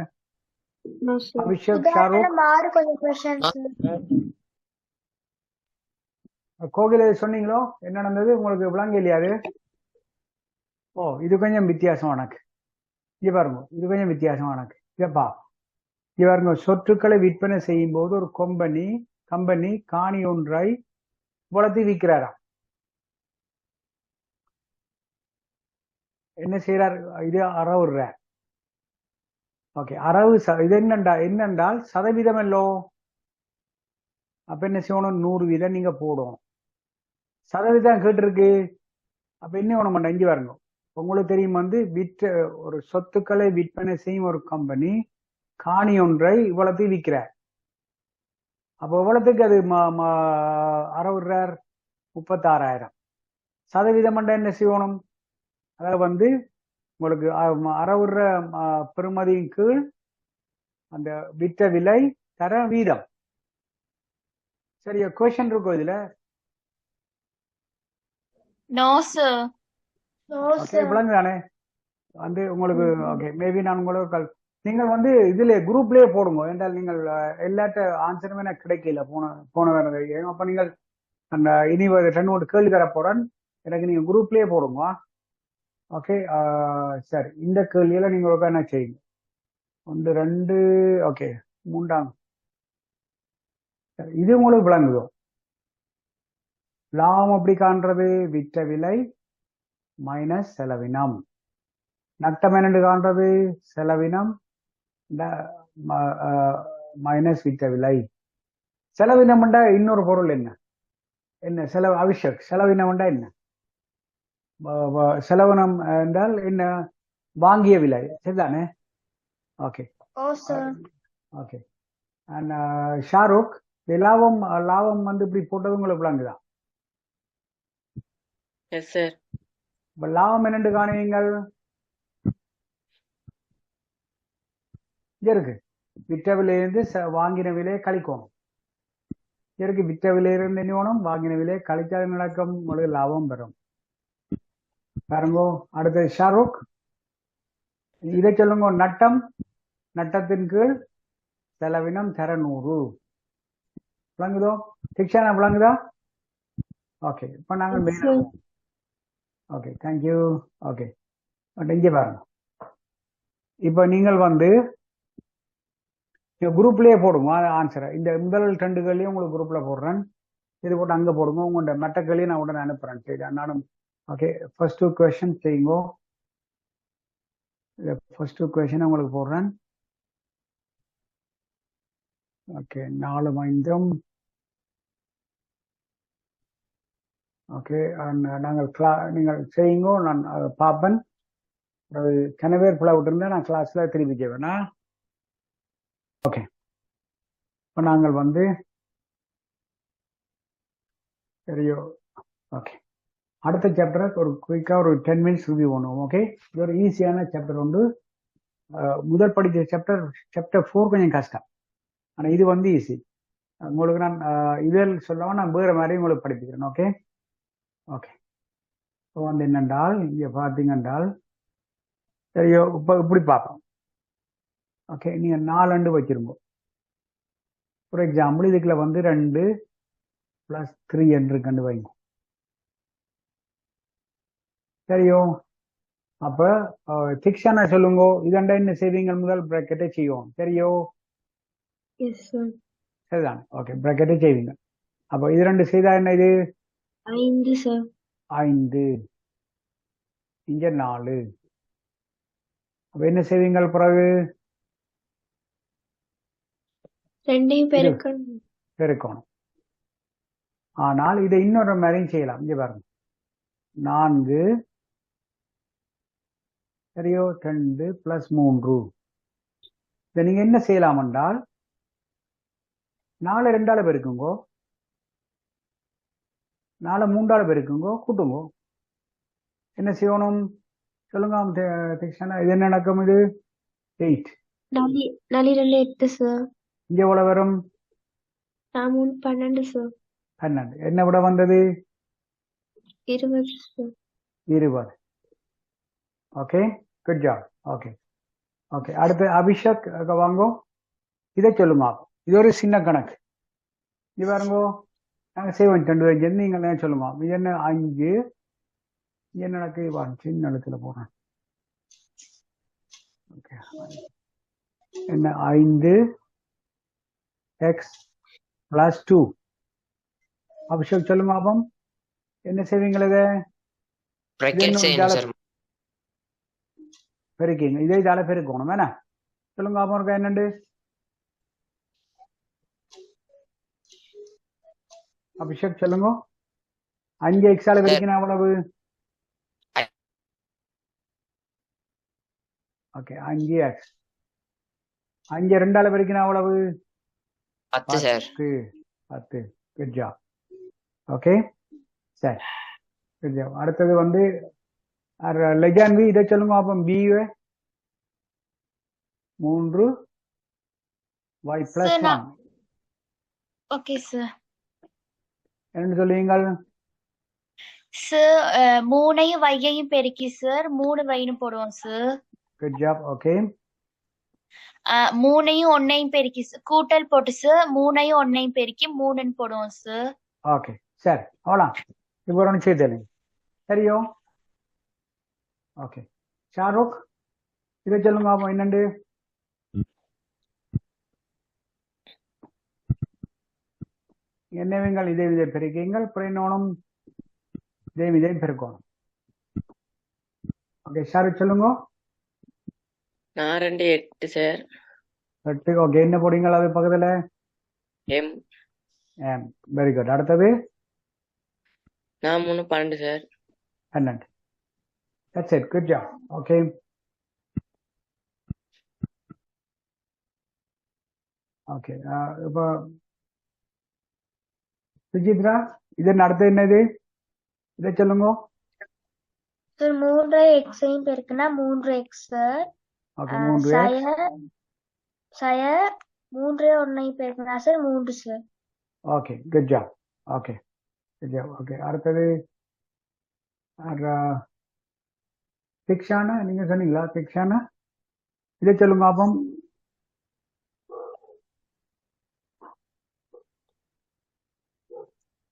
No sir. அபிஷேக், ஷாருக், மாறு கொஞ்சம் क्वेश्चंस. கோகில் சொன்னீங்களோ? என்ன நடந்தது உங்களுக்கு விளங்க இல்லையா அது? ஓ, இது கொஞ்சம் வித்தியாசம் எனக்கு. இங்க பாருங்க, இது கொஞ்சம் வித்தியாசம் எனக்கு. இதப்பா இங்க பாருங்க, சொத்துக்களை விற்பனை செய்யும் போது ஒரு கம்பெனி காணி ஒன்றை வளர்த்தி விற்கிறாராம். என்ன செய்யறார்? இது அறவுற. ஓகே, இது என்னென்றால் சதவீதம் எல்லோ. அப்ப என்ன செய்யணும்? 100 வீதம் நீங்க போடணும். சதவீதம் கேட்டிருக்கு. அப்ப என்ன வேணும்? இங்க பாருங்க, உங்களுக்கு தெரியும் வந்து ஒரு சொத்துக்களை விற்பனை செய்யும் ஒரு கம்பெனி காணி ஒன்றை இவ்வளவு விற்கிறார். அப்ப இவ்வளவுக்கு அது அறவுறார் 36,000. சதவீதம் என்ன செய்யணும்? அதாவது வந்து உங்களுக்கு அறவுற பெறுமதியின் கீழ் அந்த விற்ற விலை தர வீதம். சரியா? கொஸ்டின் இருக்கும் இதுல? No, sir. ஓகே, விளங்குதானே வந்து உங்களுக்கு? ஓகே, மேபி நான் உங்களுக்கு நீங்கள் வந்து இதுல குரூப்லயே போடுங்க. என்றால் நீங்கள் எல்லாத்த ஆன்சருமே எனக்கு கிடைக்கல போன வேற. அப்ப நீங்கள் அந்த இனி 2 கேள்வி தர போறேன், எனக்கு நீங்க குரூப்லயே போடுங்க. ஓகே, சரி, இந்த கேள்வியில நீங்க ஒரு என்ன செய்யுங்க? 1 2 ஓகே, 3ஆம். இது உங்களுக்கு விளங்குதோ? லாபம் எப்படி காண்றது? விற்ற விலை மைனஸ் செலவினம். நட்டம் என்னென்று காண்றது? செலவினம் மைனஸ் விற்ற விலை. செலவினம் இன்னொரு பொருள் என்ன செலவு? அபிஷேக், செலவினம் என்ன? செலவினம் என்றால் என்ன? வாங்கிய விலை. சரிதானே? Okay okay. அண்ட் ஷாருக், லாபம் வந்து இப்படி போட்டது உங்களுக்கு விளங்குதா? Yes sir. இப்ப லாபம் என்னென்று காணுவீங்கள்? இருக்கு, விற்ற விலையிலிருந்து வாங்கின விலையை கழிக்கணும். இருக்கு, விற்ற விலையிலிருந்து என்ன வேணும்? வாங்கின விலையை கழிச்சால் நடக்கும், உங்களுக்கு லாபம் பெறும். பாருங்க, அடுத்தது ஷாருக், இதை சொல்லுங்க. நட்டத்தின் கீழ் செலவினம் தர 100. விளங்குதோ? சிக்ஷனா விளங்குதா? ஓகே, இப்ப நாங்கள் ஓகே, தேங்க்யூ. ஓகே, பட் இங்கே பாருங்க, இப்ப நீங்கள் வந்து குரூப்லயே போடுங்க ஆன்சரை. இந்த முதல் 2 கேள்வியும் உங்களுக்கு குரூப்ல போடுறேன். இது போட்டு அங்க போடுங்க. உங்களோட மற்ற கேள்வியை நான் உடனே அனுப்புறேன். சரி, நானும் ஓகே ஃபர்ஸ்ட் டூ கொஸ்டின் செய்யுங்க. ஃபர்ஸ்ட் டூ கொஸ்டின் உங்களுக்கு போடுறேன். ஓகே 4 5 ஓகே நீங்கள் செய்யுங்க, நான் பார்ப்பேன். கனவேர் பிள்ளை விட்டுருந்தா நான் கிளாஸ்ல திருப்பி செய்வேனா. ஓகே இப்போ நாங்கள் வந்து சரியோ. ஓகே அடுத்த சாப்டரை ஒரு குயிக்காக ஒரு 10 மினிட்ஸ் ரிவ்யூ பண்ணுவோம். ஓகே இது ஒரு ஈஸியான சாப்டர் உண்டு. முதல் படித்த சாப்டர் 4 கொஞ்சம் கஷ்டம், ஆனால் இது வந்து ஈஸி. உங்களுக்கு நான் இதில் சொல்லாமல் நான் வேறு மாதிரி உங்களுக்கு படிப்பிக்கிறேன். ஓகே ஓகே இப்போ வந்து என்னென்றால் இங்கே பார்த்தீங்கன்றால் சரியோ இப்போ இப்படி பார்ப்போம். ஓகே நீங்கள் 4 வச்சிருங்க. ஃபார் எக்ஸாம்பிள் இதுக்குள்ள வந்து 2 + 3 என்று கண்டு வைங்க. சரியோ அப்போ சிக்ஸான சொல்லுங்க. இதண்டா என்ன செய்வீங்க? முதல் ப்ராக்கெட்டை செய்வோம். சரியோ எஸ் சார். சரிதான். ஓகே ப்ராக்கெட்டை செய்வீங்க. அப்போ இது 2 செய்தா என்ன? இது 5 சார். 5 இங்கே 4. அப்போ என்ன செய்வீங்க? பிறகு 2ஐயும் பெருக்கணும். பெருக்கணும். ஆனால் இதை இன்னொரு மாதிரியும் செய்யலாம். இங்கே பாருங்க 4 சரியோ 2 + 3. இதை நீங்க என்ன செய்யலாம் என்றால் 4 2ஆல பெருக்குங்கோ, 4 3ஆல பெருக்குங்கோ, கூட்டுங்கோ. என்ன செய்யணும் சொல்லுங்க திக்ஷனா. இது என்ன நடக்கும்? இது 8. 4 2 8 சார். இங்க எவ்வளவு வரும்? 3 12 சார். 12. என்ன விட வந்தது? 20 sir. 20. Okay good job. Okay okay அடுத்து அபிஷேக் வாங்கோ. இதை சொல்லுமா. இது ஒரு சின்ன கணக்கு. இது பாருங்கோ, நாங்கள் செய்வோம் 2 வச்சு நீங்கள் சொல்லுமா. இது என்ன? 5 என்ன நடக்கு? சின்ன இடத்துல போறேன். ஓகே என்ன? 5x + 2. அபிஷேக் சொல்லுமா. அப்போ என்ன செய்வீங்களா? இதை bracket செய்யணும் சார். பெருக்கிங்க. இதே இதால பெருக்கணும் வேணா. சொல்லுங்க அப்போ இருக்கா என்னண்டு? அபிஷேக் சொல்லுங்க. 5x பெருக்கினா எவ்வளவு? Okay 5x. 5 2ஆல பெருக்கினா எவ்வளவு? 10 சார். 10. Good job. ஓகே சரி குட் ஜாப். அடுத்தது வந்து லெஜான் பி. இதை சொல்லுங்க அப்போ. B 3y + 1. Okay sir. என்ன சொல்லுவீங்கள்? சார் 3ஐயும் வையையும் பெருக்கி சார் 3 வைன்னு போடுவோம் சார். Good job. ஓகே 3ஐயும் 1ஐயும் பெருக்கி கூட்டல் போட்டு சார் 3ஐயும் 1ஐயும் பெருக்கி 3ன்னு போடுவோம் சார். ஓகே சரி அவ்வளோ. இப்போ ஒன்று செய்து சரியோ. ஓகே ஷாருக் இதை சொல்லுங்க அப்போ என்னண்டு? என்னவீங்கள்? இதை பெருக்கீங்கள். பிறனும் இதை பெருக்கணும். ஓகே ஷாருக் சொல்லுங்க. 4 2 8 சார். 8. ஓகே என்ன போடுங்கள் அது பக்கத்துல? M. Very good. அடுத்தது 4 3 12 sir. 12. That's it. Good job. Okay. Okay. இப்போ சுஜித்ரா இதன் அடுத்து என்னது? இதை சொல்லுங்க. சார் 3 எக்ஸையும் பெருக்குனா 3x சார். Okay 3x. சய 3 1ஐயும் பெருக்குனா sir 3 sir. Okay good job. Okay good job. Okay அடுத்தது திக்ஷானா. நீங்க சொன்னீங்களா திக்ஷானா? இதை சொல்லுங்க அப்போ.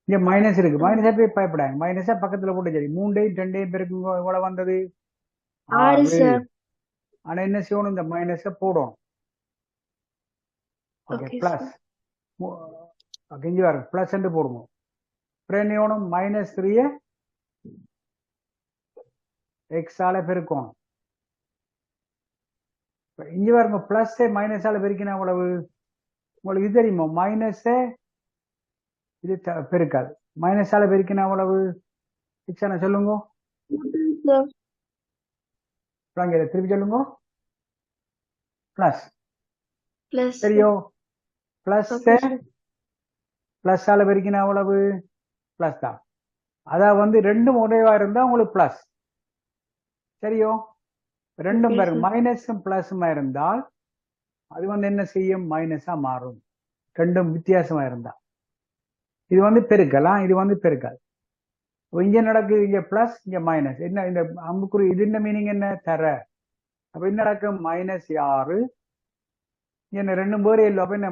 இங்க மைனஸ் இருக்கு. மைனஸா போய் பயப்படாங்க. மைனஸா பக்கத்துல போட்டு சரி. 3ஐயும் 2ஐயும் பெருக்குங்க. எவ்வளவு வந்தது? 6 சார். ஆனா என்ன செய்யணும்? இந்த மைனஸ போடணும். Okay okay plus. ஓகே இங்க வரும் பிளஸ் போடுவோம். அப்புறம் என்ன -3 எக்ஸால பெருக்கணும். இங்க பாருங்க பிளஸ் மைனஸால பெருக்கினா எவ்வளவு? உங்களுக்கு இது தெரியுமா? மைனஸ் இது பெருக்காது. மைனஸால பெருக்கினா எவ்வளவு? சிக்ஸான சொல்லுங்க. திருப்பி சொல்லுங்க. பிளஸ் சரியோ? பிளஸ் பிளஸ் ஆல பெருக்கினா எவ்வளவு? பிளஸ் தான். அதான் ரெண்டும் ஒரேவா இருந்தா உங்களுக்கு பிளஸ். சரியோ? ரெண்டும் பாருங்க மைனஸும் பிளஸுமா இருந்தால் அது என்ன செய்யும்? மைனஸா மாறும். ரெண்டும் வித்தியாசமா இருந்தா இது பெருக்கலாம், இது பெருக்காது. இங்க நடக்கு, இங்க பிளஸ் இங்க மைனஸ். என்ன இந்த அம்புக்குறி இது என்ன மீனிங்? என்ன தர. அப்ப என்ன நடக்கும்? -6 என்ன ரெண்டும் பேர் இல்லை. அப்ப என்ன?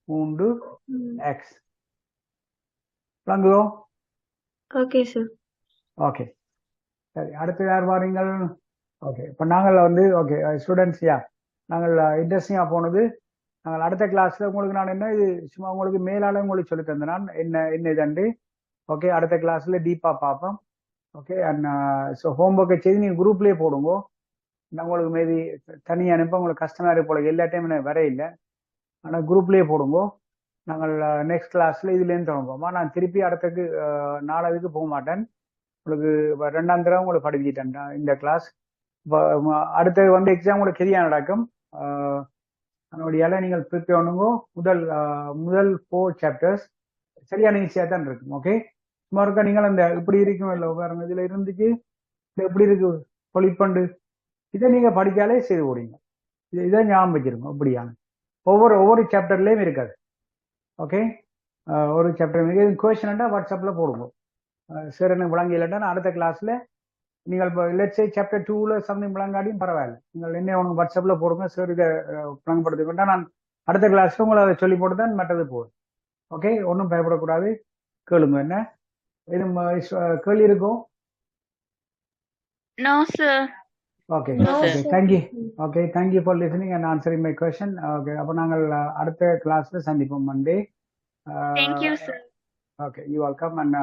-3x. விளங்குதோ? Okay sir. ஓகே சரி, அடுத்து யார் வாரீங்கள்? ஓகே, இப்போ நாங்கள் ஓகே ஸ்டூடெண்ட்ஸ், நாங்கள் இன்ட்ரெஸ்டிங்கா போனது. நாங்கள் அடுத்த கிளாஸ்ல உங்களுக்கு நான் என்ன இது சும்மா உங்களுக்கு மேலால உங்களுக்கு சொல்லி தந்தேன் நான் என்ன இதுண்டு. ஓகே, அடுத்த கிளாஸ்ல டீப்பா பார்ப்போம். ஓகே, அண்ட் ஸோ ஹோம்ஒர்க்கை செய்து நீங்கள் குரூப்லேயே போடுங்க. நான் உங்களுக்கு மேபி தனியாக அனுப்ப உங்களுக்கு கஷ்டமாக இருக்கு போல, எல்லா டைம் எனக்கு வர இல்லை. ஆனால் குரூப்லேயே போடுங்க. நாங்கள் நெக்ஸ்ட் கிளாஸ்ல இதுலேருந்து தொடங்குவோமா. நான் திருப்பி அடுத்தக்கு 4 போக மாட்டேன். உங்களுக்கு 2ஆம் தடவை உங்களுக்கு படிச்சுட்டேன் இந்த கிளாஸ். அடுத்த எக்ஸாம் உங்களுக்கு சரியா நடக்கும். அதனுடைய நீங்கள் ப்ரிப்பேர் பண்ணுங்க. முதல் 4 சாப்டர்ஸ் சரியான ஈஸியாக தான் இருக்கும். ஓகே, சும்மா இருக்கா நீங்கள் அந்த இப்படி இருக்கும் இல்லை பாருங்க, இதுல இருந்துச்சு இது எப்படி இருக்கு பொலிப்பண்டு, இதை நீங்க படிச்சாலே செய்து போடுங்க. இதை ஞாபகம் வச்சிருங்க. இப்படியான ஒவ்வொரு சாப்டர்லயும் இருக்காது. ஓகே, ஒரு சாப்டர் கொஸ்டின் வாட்ஸ்அப்ல போடுங்க. சார் எனக்கு விளங்கி இல்லைன்னா நான் அடுத்த கிளாஸ்ல நீங்கள் இப்போ லெட்ஸ் சே சாப்டர் 2ல சம்திங் விளங்காடியும் பரவாயில்ல, நீங்கள் என்ன உனக்கு வாட்ஸ்அப்ல போடுங்க. சார் இதை விளங்கப்படுத்திக்கொண்டா நான் அடுத்த கிளாஸ்ல உங்களை அதை சொல்லி போட்டு தான் மற்றது போதும். ஓகே, ஒன்றும் பயப்படக்கூடாது. கேளுங்க. என்ன இது கேள்வி இருக்கும்? No, sir. Okay No, okay, sir. Thank you. Okay, thank you for listening and answering my question. Okay, அப்போ நாங்கள் அடுத்த கிளாஸ்ல சந்திப்போம் Monday. Thank you, sir. Okay, you welcome. And